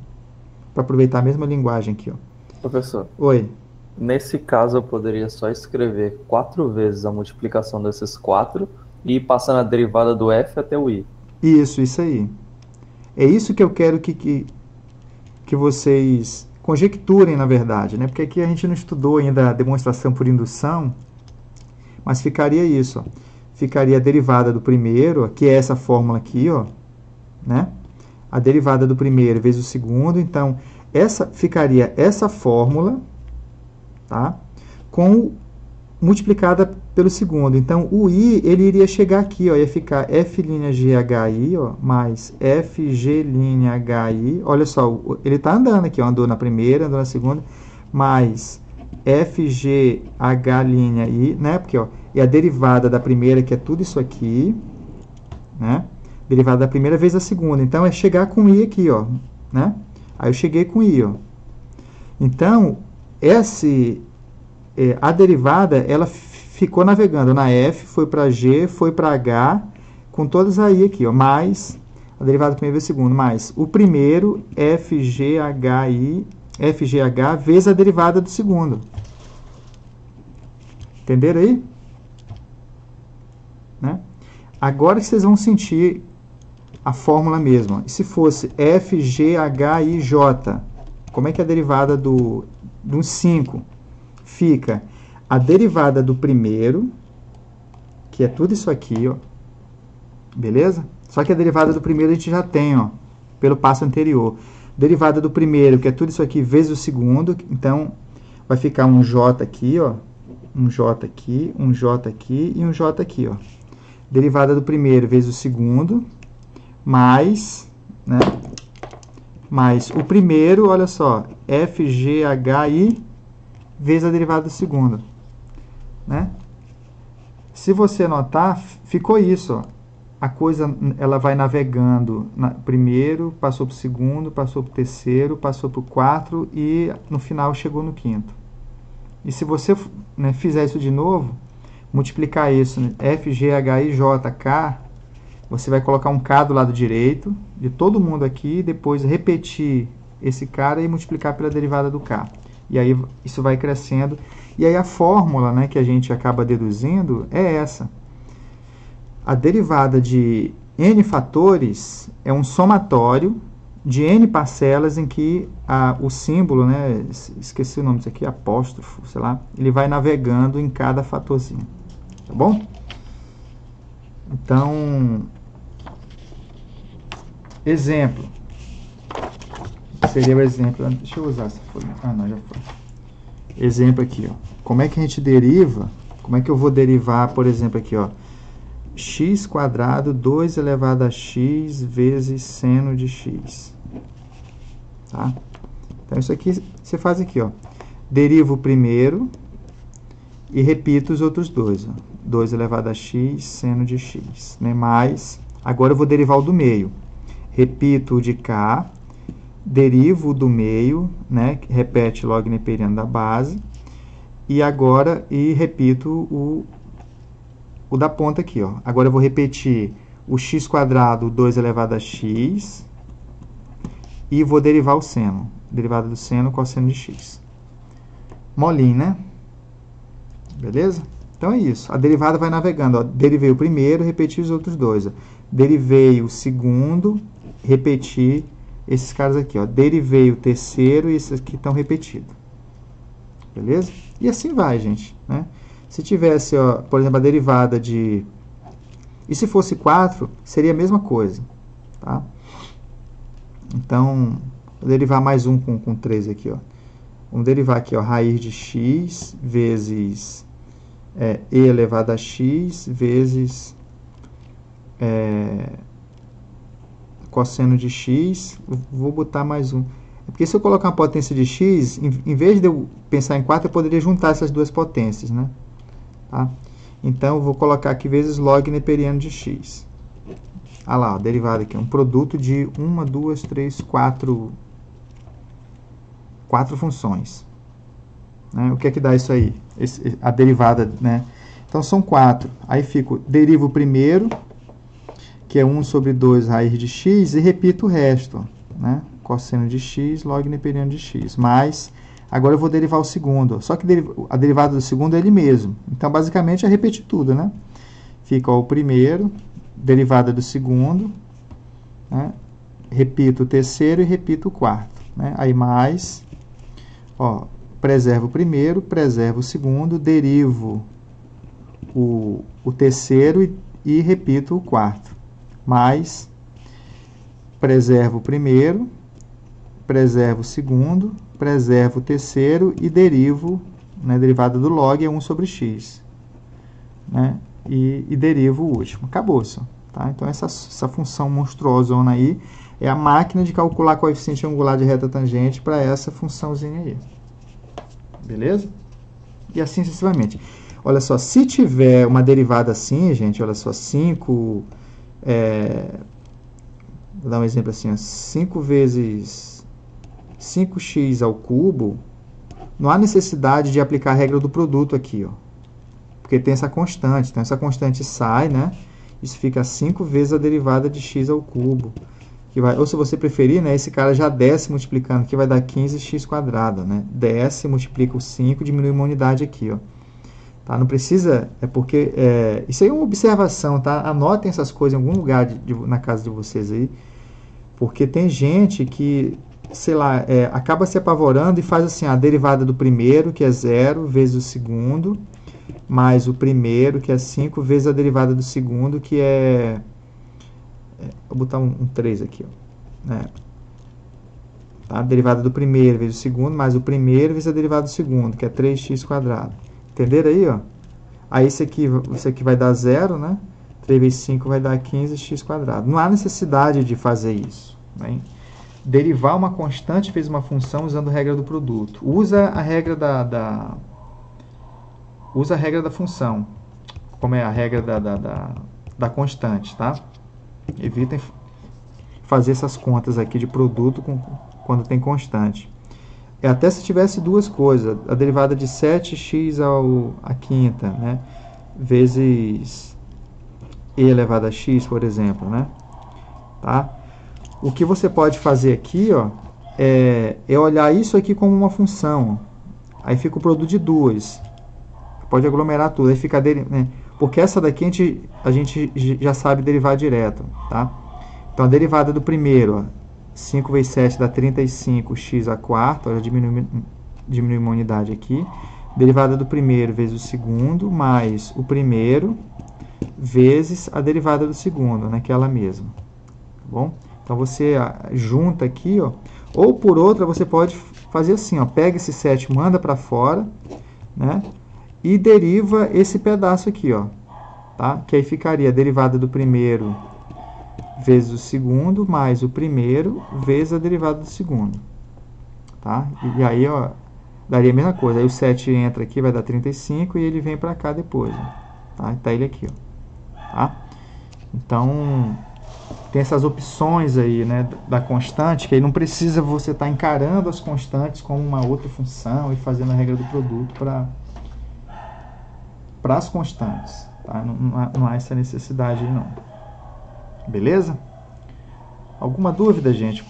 Speaker 1: Para aproveitar a mesma linguagem aqui, ó.
Speaker 5: Professor.
Speaker 1: Oi.
Speaker 5: Nesse caso, eu poderia só escrever 4 vezes a multiplicação desses 4 e ir passando a derivada do f até o i.
Speaker 1: Isso aí. É isso que eu quero que vocês conjecturem, na verdade, né? Porque aqui a gente não estudou ainda a demonstração por indução, mas ficaria isso, ó. Ficaria a derivada do primeiro, ó, que é essa fórmula aqui, ó, né? A derivada do primeiro vezes o segundo, então, ficaria essa fórmula, tá? Multiplicada pelo segundo. Então, o i, ele iria chegar aqui, ó, ia ficar f'ghi, ó, mais fg'hi. Olha só, ele está andando aqui, ó, andou na primeira, andou na segunda, mais fgh', né? Porque, ó, é a derivada da primeira, que é tudo isso aqui, né? Derivada da primeira vezes a segunda. Então, é chegar com i aqui, ó, né? Aí eu cheguei com i, ó. Então, a derivada, ela ficou navegando na f, foi para g, foi para h, com todas aí aqui, ó, mais a derivada do primeiro vezes o segundo, mais o primeiro, fgh vezes a derivada do segundo. Entenderam aí? Né? Agora que vocês vão sentir a fórmula mesmo. Ó. E se fosse fg'ij, como é que é a derivada do 5? Fica a derivada do primeiro, que é tudo isso aqui, ó. Beleza? Só que a derivada do primeiro a gente já tem, ó, pelo passo anterior. Derivada do primeiro, que é tudo isso aqui, vezes o segundo. Então, vai ficar um j aqui, ó. Um j aqui, um j aqui e um j aqui, ó. Derivada do primeiro vezes o segundo, mais, né? Mais o primeiro, olha só, fghi vezes a derivada do segundo, né? Se você notar, ficou isso, ó. A coisa, ela vai navegando primeiro, passou para o segundo, passou para o terceiro, passou para o 4 e no final chegou no quinto. E se você, né, fizer isso de novo, multiplicar isso, né, fg'ij, você vai colocar um k do lado direito de todo mundo aqui, depois repetir esse cara e multiplicar pela derivada do k. E aí isso vai crescendo. E aí a fórmula, né, que a gente acaba deduzindo é essa. A derivada de n fatores é um somatório de n parcelas em que o símbolo, né, esqueci o nome disso aqui, apóstrofo, sei lá, ele vai navegando em cada fatorzinho, tá bom? Então, exemplo, seria o exemplo, deixa eu usar essa folha, não, já foi. Exemplo aqui, ó, como é que a gente deriva, como é que eu vou derivar, por exemplo, aqui, ó, x quadrado 2 elevado a x vezes seno de x. Tá? Então, isso aqui você faz aqui, ó. Derivo o primeiro e repito os outros dois. Ó. 2 elevado a x, seno de x. Né? Mais, agora eu vou derivar o do meio. Repito o de cá, derivo o do meio, né? Repete log neperiano da base. E agora, repito o da ponta aqui, ó. Agora eu vou repetir o x quadrado 2 elevado a x e vou derivar o seno. Derivada do seno, cosseno de x. Molinho, né? Beleza? Então é isso. A derivada vai navegando, ó. Derivei o primeiro, repeti os outros dois. Ó. Derivei o segundo, repeti esses caras aqui, ó. Derivei o terceiro e esses aqui estão repetidos. Beleza? E assim vai, gente, né? Se tivesse, ó, por exemplo, a derivada de... E se fosse 4, seria a mesma coisa, tá? Então, vou derivar mais um com 3 aqui, ó. Vamos derivar aqui, ó, raiz de x vezes e elevado a x vezes cosseno de x. Vou botar mais um. Porque se eu colocar uma potência de x, em vez de eu pensar em 4, eu poderia juntar essas duas potências, né? Tá? Então, eu vou colocar aqui vezes log neperiano de x. Ah lá, ó, derivada aqui, um produto de 1, 2, 3, 4 funções. Né? O que é que dá isso aí? A derivada, né? Então, são 4. Aí fico, derivo o primeiro, que é 1 sobre 2 raiz de x, e repito o resto, ó, né? Cosseno de x, log neperiano de x, mais... Agora eu vou derivar o segundo. Só que a derivada do segundo é ele mesmo. Então, basicamente, é repetir tudo, né? Fica, ó, o primeiro, derivada do segundo, né? Repito o terceiro e repito o quarto. Né? Aí, mais, ó, preservo o primeiro, preservo o segundo, derivo o terceiro e repito o quarto. Mais, preservo o primeiro, preservo o segundo, preservo o terceiro e derivo, né, derivada do log é 1 sobre x. Né, e derivo o último. Acabou só. Tá? Então, essa função monstruosona aí é a máquina de calcular coeficiente angular de reta tangente para essa funçãozinha aí. Beleza? E assim sucessivamente. Olha só, se tiver uma derivada assim, gente, olha só, 5... vou dar um exemplo assim, ó, 5 vezes 5x ao cubo, não há necessidade de aplicar a regra do produto aqui, ó, porque tem essa constante. Então, essa constante sai, né? Isso fica 5 vezes a derivada de x ao cubo. Que vai, ou se você preferir, né, esse cara já desce multiplicando, que vai dar 15x quadrado, né? Desce, multiplica o 5, diminui uma unidade aqui, ó. Tá? Não precisa, é porque... isso aí é uma observação, tá? Anotem essas coisas em algum lugar na casa de vocês aí, porque tem gente que... sei lá, acaba se apavorando e faz assim, a derivada do primeiro, que é 0, vezes o segundo, mais o primeiro, que é 5, vezes a derivada do segundo, que vou botar um 3 aqui, ó, né? Tá? A derivada do primeiro vezes o segundo, mais o primeiro vezes a derivada do segundo, que é 3x quadrado. Entenderam aí, ó? Aí isso aqui vai dar 0, né? 3 vezes 5 vai dar 15x quadrado. Não há necessidade de fazer isso, né? Derivar uma constante vezes uma função usando a regra do produto. Usa a regra usa a regra da função, como é a regra da constante, tá? Evitem fazer essas contas aqui de produto quando tem constante. Até se tivesse duas coisas, a derivada de 7x à quinta, né? Vezes e elevado a x, por exemplo, né? Tá? O que você pode fazer aqui, ó, é olhar isso aqui como uma função. Aí fica o produto de duas. Pode aglomerar tudo. Aí fica né? Porque essa daqui a gente já sabe derivar direto. Tá? Então, a derivada do primeiro, ó, 5 vezes 7 dá 35x à quarta, olha, diminui uma unidade aqui. Derivada do primeiro vezes o segundo, mais o primeiro vezes a derivada do segundo, naquela mesma. Tá bom? Então, você junta aqui, ó, ou por outra, você pode fazer assim, ó, pega esse 7, manda para fora, né, e deriva esse pedaço aqui, ó, tá? Que aí ficaria a derivada do primeiro vezes o segundo, mais o primeiro vezes a derivada do segundo, tá? E aí, ó, daria a mesma coisa. Aí o 7 entra aqui, vai dar 35, e ele vem para cá depois, ó, tá? Tá ele aqui, ó, tá? Então, tem essas opções aí, né, da constante, que aí não precisa você estar encarando as constantes como uma outra função e fazendo a regra do produto para as constantes, tá? Não há essa necessidade aí, não. Beleza? Alguma dúvida, gente,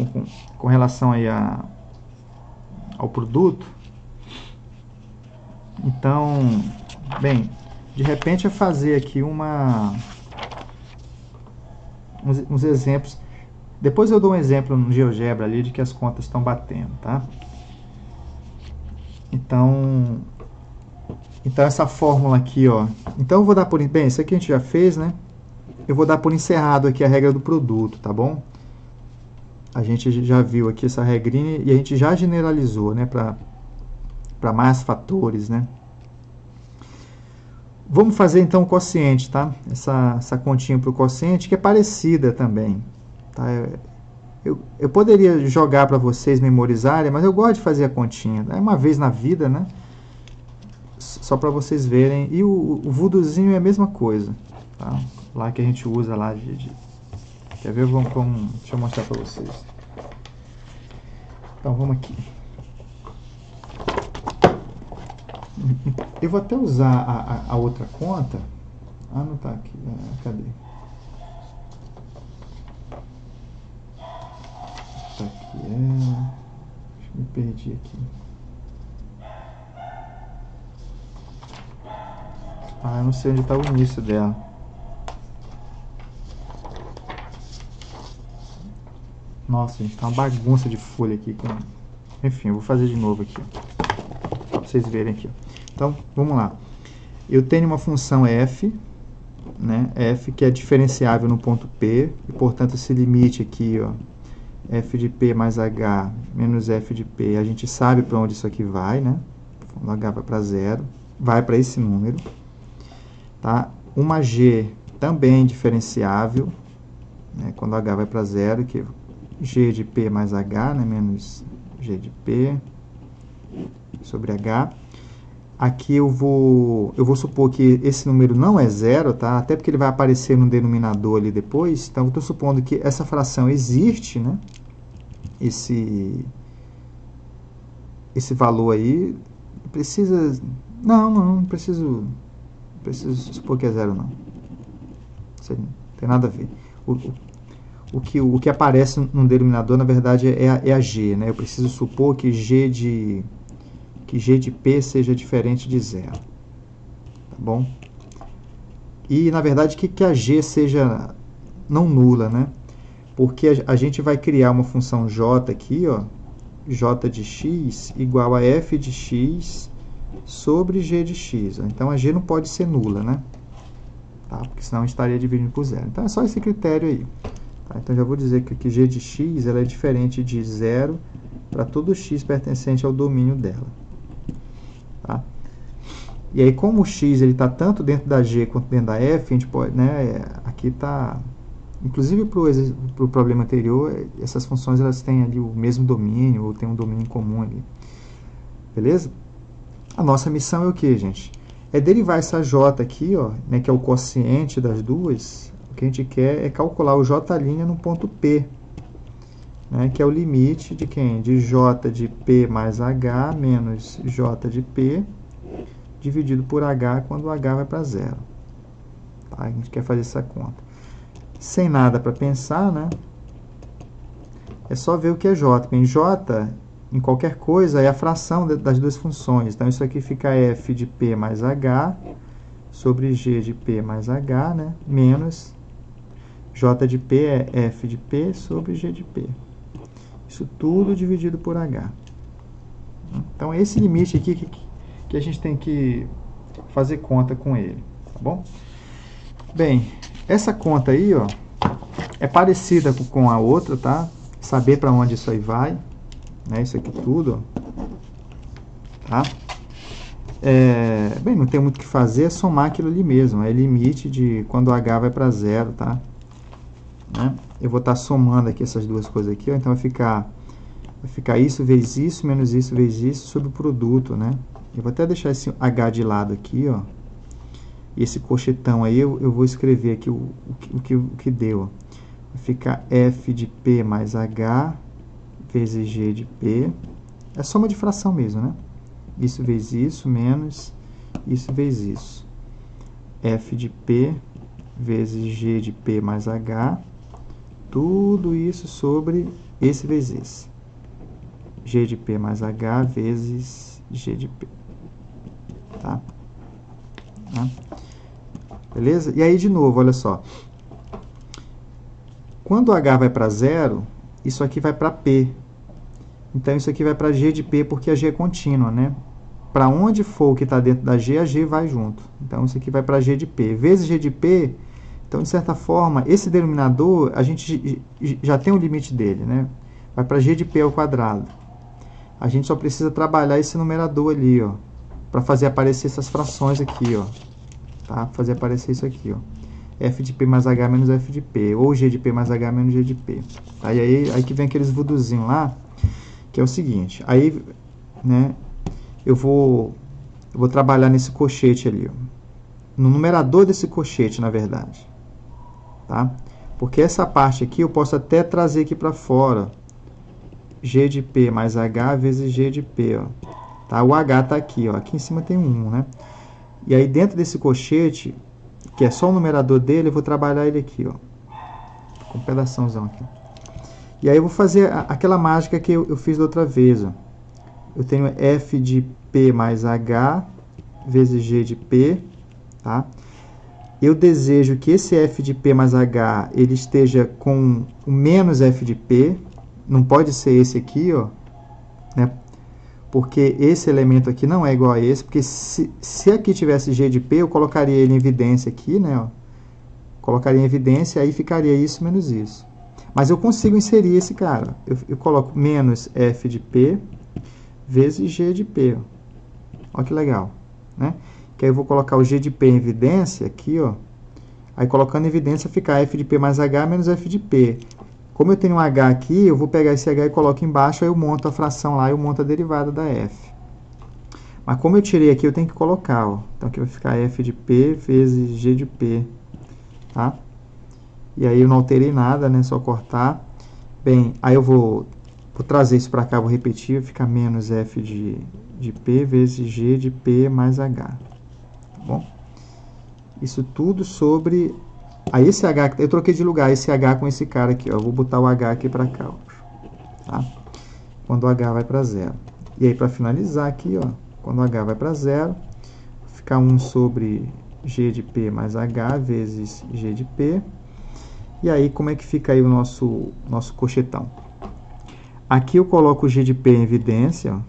Speaker 1: com relação aí ao produto? Então, bem, de repente é fazer aqui uns exemplos. Depois eu dou um exemplo no GeoGebra ali de que as contas estão batendo, tá? Então essa fórmula aqui, ó. Então eu vou dar por... Bem, isso aqui a gente já fez, né? Eu vou dar por encerrado aqui a regra do produto, tá bom? A gente já viu aqui essa regrinha e a gente já generalizou, né? Para mais fatores, né? Vamos fazer então o quociente, tá? Essa continha para o quociente, que é parecida também, tá? Eu poderia jogar para vocês memorizarem, mas eu gosto de fazer a continha. É uma vez na vida, né? Só para vocês verem. E o voodoozinho é a mesma coisa, tá? Lá que a gente usa lá Quer ver? Deixa eu mostrar para vocês. Então, vamos aqui. Eu vou até usar a outra conta. Ah, não tá aqui. Cadê? Tá aqui. Acho que me perdi aqui. Ah, eu não sei onde está o início dela. Nossa, gente, tá uma bagunça de folha aqui. Enfim, eu vou fazer de novo aqui. Só para vocês verem aqui. Então, vamos lá. Eu tenho uma função f, né? F que é diferenciável no ponto P. E, portanto, esse limite aqui, ó, f de P mais h menos f de P. A gente sabe para onde isso aqui vai, né? Quando h vai para 0. Vai para esse número. Tá? Uma g também diferenciável, né? Quando h vai para 0, que g de P mais h, né? Menos g de P sobre h. Aqui eu vou supor que esse número não é 0, tá? Até porque ele vai aparecer no denominador ali depois. Então, eu estou supondo que essa fração existe, né? Esse valor aí precisa... Não preciso supor que é 0, não. Isso aí não tem nada a ver. O que aparece no denominador, na verdade, é a g, né? Eu preciso supor que g de P seja diferente de 0. Tá bom? E, na verdade, que a g seja não nula, né? Porque a gente vai criar uma função j aqui, ó, j de x igual a f de x sobre g de x. Ó. Então, a g não pode ser nula, né? Tá? Porque senão a gente estaria dividindo por 0. Então, é só esse critério aí. Tá? Então, já vou dizer que g de x ela é diferente de 0 para todo x pertencente ao domínio dela. Tá? E aí, como o x está tanto dentro da g quanto dentro da f, a gente pode, né, aqui está, inclusive para o problema anterior, essas funções elas têm ali o mesmo domínio, ou tem um domínio comum ali. Beleza? A nossa missão é o que, gente? É derivar essa j aqui, ó, né, que é o quociente das duas. O que a gente quer é calcular o j' no ponto P, né, que é o limite de quem? De j de P mais h menos j de P dividido por h quando o h vai para 0. Tá? A gente quer fazer essa conta. Sem nada para pensar, né? É só ver o que é j. Bem, j, em qualquer coisa, é a fração das duas funções. Então, isso aqui fica f de P mais h sobre g de P mais h, né? Menos j de P é f de P sobre g de P. Isso tudo dividido por H. Então, esse limite aqui que a gente tem que fazer conta com ele, tá bom? Bem, essa conta aí, ó, é parecida com a outra, tá? Saber para onde isso aí vai, né? Isso aqui tudo, ó, tá? Bem, não tem muito o que fazer, é somar aquilo ali mesmo, é limite de quando H vai para zero, tá? Né? Eu vou estar somando aqui essas duas coisas aqui, ó, então vai ficar isso vezes isso, menos isso vezes isso, sobre o produto, né? Eu vou até deixar esse H de lado aqui, ó. E esse colchetão aí, eu vou escrever aqui o que deu, ó. Vai ficar F de P mais H vezes G de P. É soma de fração mesmo, né? Isso vezes isso, menos isso vezes isso. F de P vezes G de P mais H. Tudo isso sobre esse vezes esse. G de P mais H vezes G de P. Tá? Beleza? E aí, de novo, olha só. Quando H vai para zero, isso aqui vai para P. Então, isso aqui vai para G de P, porque a G é contínua, né? Para onde for o que está dentro da G, a G vai junto. Então, isso aqui vai para G de P. Vezes G de P, então, de certa forma, esse denominador, a gente já tem o limite dele, né? Vai para G de P ao quadrado. A gente só precisa trabalhar esse numerador ali, ó, para fazer aparecer essas frações aqui, ó. Tá? Fazer aparecer isso aqui, ó. F de P mais H menos F de P, ou G de P mais H menos G de P. Tá? E aí que vem aqueles voodoozinhos lá, que é o seguinte, aí, né, eu vou trabalhar nesse colchete ali, ó, no numerador desse colchete, na verdade, tá? Porque essa parte aqui eu posso até trazer aqui para fora, G de P mais H vezes G de P, ó, tá? O H tá aqui, ó, aqui em cima tem um 1, né? E aí dentro desse colchete, que é só o numerador dele, eu vou trabalhar ele aqui, ó, com um pedaçãozão aqui. E aí eu vou fazer aquela mágica que eu fiz da outra vez, ó. Eu tenho F de P mais H vezes G de P, tá? Eu desejo que esse F de P mais H, ele esteja com o menos F de P, não pode ser esse aqui, ó, né? Porque esse elemento aqui não é igual a esse, porque se aqui tivesse G de P, eu colocaria ele em evidência aqui, né, ó. Colocaria em evidência, aí ficaria isso menos isso. Mas eu consigo inserir esse cara. Eu coloco menos F de P vezes G de P. Ó. Olha que legal, né? Que aí eu vou colocar o G de P em evidência aqui, ó. Aí colocando em evidência fica F de P mais H menos F de P. Como eu tenho um H aqui, eu vou pegar esse H e coloco embaixo, aí eu monto a fração lá e eu monto a derivada da F. Mas como eu tirei aqui, eu tenho que colocar, ó. Então aqui vai ficar F de P vezes G de P, tá? E aí eu não alterei nada, né? Só cortar. Bem, aí eu vou trazer isso para cá, vou repetir, vai ficar menos F de P vezes G de P mais H. Tá bom? Isso tudo sobre... Aí esse H, eu troquei de lugar esse H com esse cara aqui, ó. Eu vou botar o H aqui para cá, ó. Tá? Quando o H vai para zero. E aí, para finalizar aqui, ó, quando o H vai para zero, vai ficar 1 sobre G de P mais H vezes G de P. E aí, como é que fica aí o nosso colchetão? Aqui eu coloco o G de P em evidência, ó,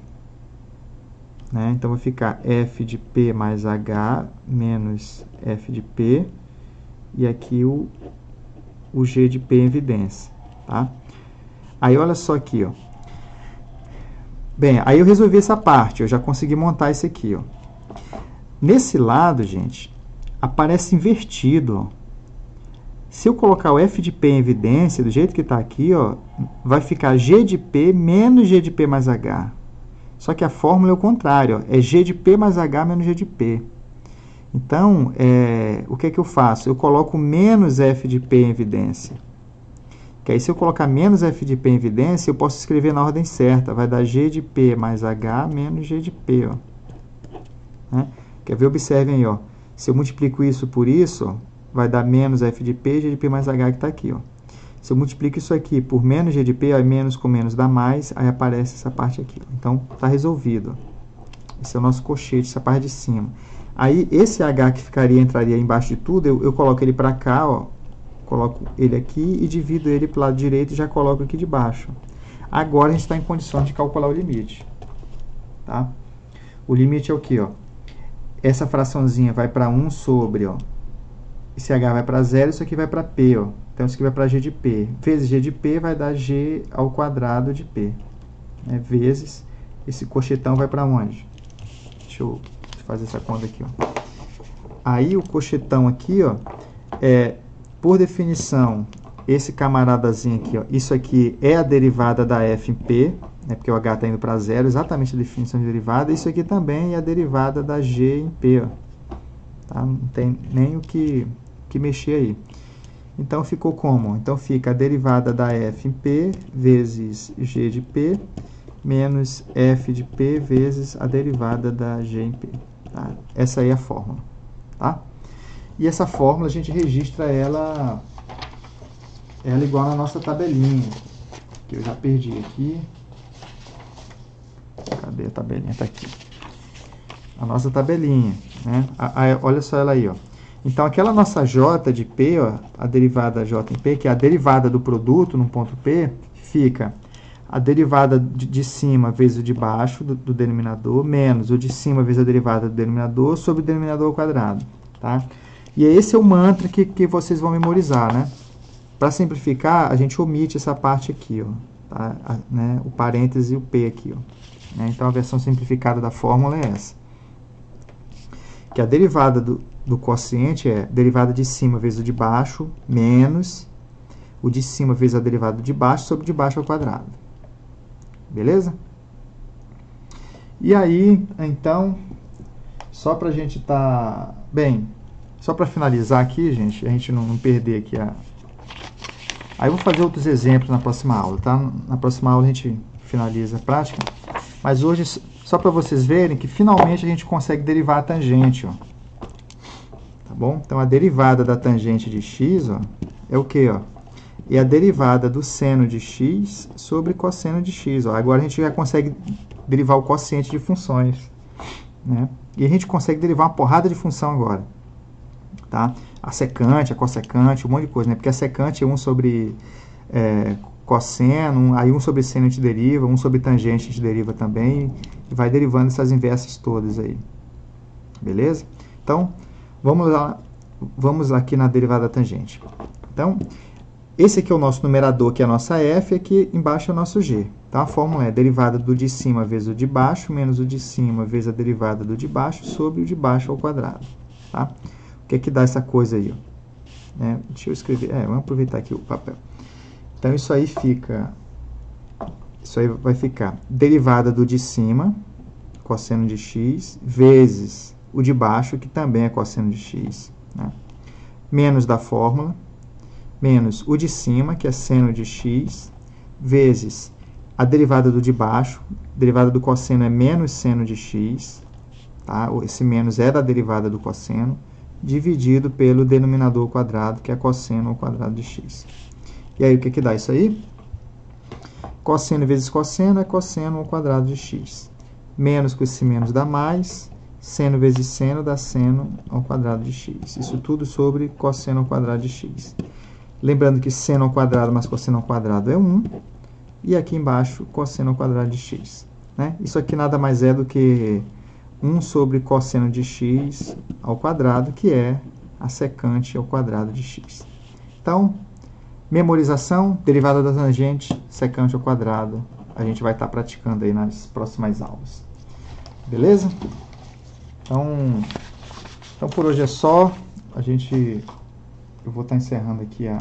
Speaker 1: né? Então, vai ficar F de P mais H menos F de P. E aqui o G de P em evidência, tá? Aí, olha só aqui, ó. Bem, aí eu resolvi essa parte, eu já consegui montar isso aqui, ó. Nesse lado, gente, aparece invertido, ó. Se eu colocar o F de P em evidência, do jeito que está aqui, ó, vai ficar G de P menos G de P mais H. Só que a fórmula é o contrário, ó, é G de P mais H menos G de P. Então, o que é que eu faço? Eu coloco menos F de P em evidência. Que aí, se eu colocar menos F de P em evidência, eu posso escrever na ordem certa. Vai dar G de P mais H menos G de P. Ó. Né? Quer ver? Observem aí. Ó. Se eu multiplico isso por isso, ó, vai dar menos F de P, G de P mais H que está aqui. Ó. Se eu multiplico isso aqui por menos G de P, aí menos com menos dá mais, aí aparece essa parte aqui. Ó. Então, está resolvido. Ó. Esse é o nosso colchete, essa parte de cima. Aí, esse H que entraria embaixo de tudo, eu coloco ele para cá, ó, coloco ele aqui e divido ele para o lado direito e já coloco aqui de baixo. Agora a gente está em condições de calcular o limite. Tá? O limite é o quê? Ó? Essa fraçãozinha vai para 1 sobre, ó, esse h vai para 0, isso aqui vai para p. Ó. Então, isso aqui vai para g de p. Vezes g de p vai dar g ao quadrado de p. Né? Vezes, esse cochetão vai para onde? Deixa eu fazer essa conta aqui. Ó. Aí, o cochetão aqui, ó, por definição, esse camaradazinho aqui, ó, isso aqui é a derivada da f em p, né, porque o h está indo para 0, exatamente a definição de derivada. Isso aqui também é a derivada da g em p. Ó. Tá? Não tem nem o que mexer aí. Então, ficou como? Então, fica a derivada da f em p vezes g de p menos f de p vezes a derivada da g em p. Tá? Essa aí é a fórmula. Tá? E essa fórmula a gente registra ela igual na nossa tabelinha, que eu já perdi aqui. Cadê a tabelinha? Está aqui. A nossa tabelinha. Né? Olha só ela aí. Ó. Então, aquela nossa j de p, ó, a derivada j em p, que é a derivada do produto no ponto p, fica a derivada de cima vezes o de baixo do denominador, menos o de cima vezes a derivada do denominador sobre o denominador ao quadrado. Tá? E esse é o mantra que vocês vão memorizar. Né? Para simplificar, a gente omite essa parte aqui. Ó, tá? Né? O parêntese e o p aqui. Ó. Né? Então, a versão simplificada da fórmula é essa. Que a derivada do quociente é derivada de cima vezes o de baixo, menos o de cima vezes a derivada de baixo sobre o de baixo ao quadrado. Beleza? E aí, então, só para a gente estar... Bem, só para finalizar aqui, gente, a gente não perder aqui a... Aí eu vou fazer outros exemplos na próxima aula, tá? Na próxima aula a gente finaliza a prática. Mas hoje, só para vocês verem que finalmente a gente consegue derivar a tangente, ó. Tá bom? Então, a derivada da tangente de x, ó, é o quê, ó? É a derivada do seno de x sobre cosseno de x, ó. Agora a gente já consegue derivar o quociente de funções, né? E a gente consegue derivar uma porrada de função agora, tá? A secante, a cossecante, um monte de coisa, né? Porque a secante é 1 sobre cosseno, aí 1 sobre seno a gente deriva, 1 sobre tangente a gente deriva também, e vai derivando essas inversas todas aí. Beleza? Então, vamos aqui na derivada da tangente. Então, esse aqui é o nosso numerador, que é a nossa f, e aqui embaixo é o nosso g. Então, a fórmula é derivada do de cima vezes o de baixo, menos o de cima vezes a derivada do de baixo, sobre o de baixo ao quadrado. Tá? O que é que dá essa coisa aí? Ó? Deixa eu escrever, vamos aproveitar aqui o papel. Então, isso aí vai ficar derivada do de cima, cosseno de x, vezes o de baixo, que também é cosseno de x, né? Menos da fórmula, menos o de cima, que é seno de x, vezes a derivada do de baixo, a derivada do cosseno é menos seno de x, tá? Esse menos é da derivada do cosseno, dividido pelo denominador ao quadrado, que é cosseno ao quadrado de x. E aí, o que dá isso aí? Cosseno vezes cosseno é cosseno ao quadrado de x. Menos com esse menos dá mais, seno vezes seno dá seno ao quadrado de x. Isso tudo sobre cosseno ao quadrado de x. Lembrando que seno ao quadrado mais cosseno ao quadrado é 1. E aqui embaixo, cosseno ao quadrado de x. Né? Isso aqui nada mais é do que 1 sobre cosseno de x ao quadrado, que é a secante ao quadrado de x. Então, memorização, derivada da tangente, secante ao quadrado. A gente vai estar praticando aí nas próximas aulas. Beleza? Então por hoje é só. Eu vou estar encerrando aqui a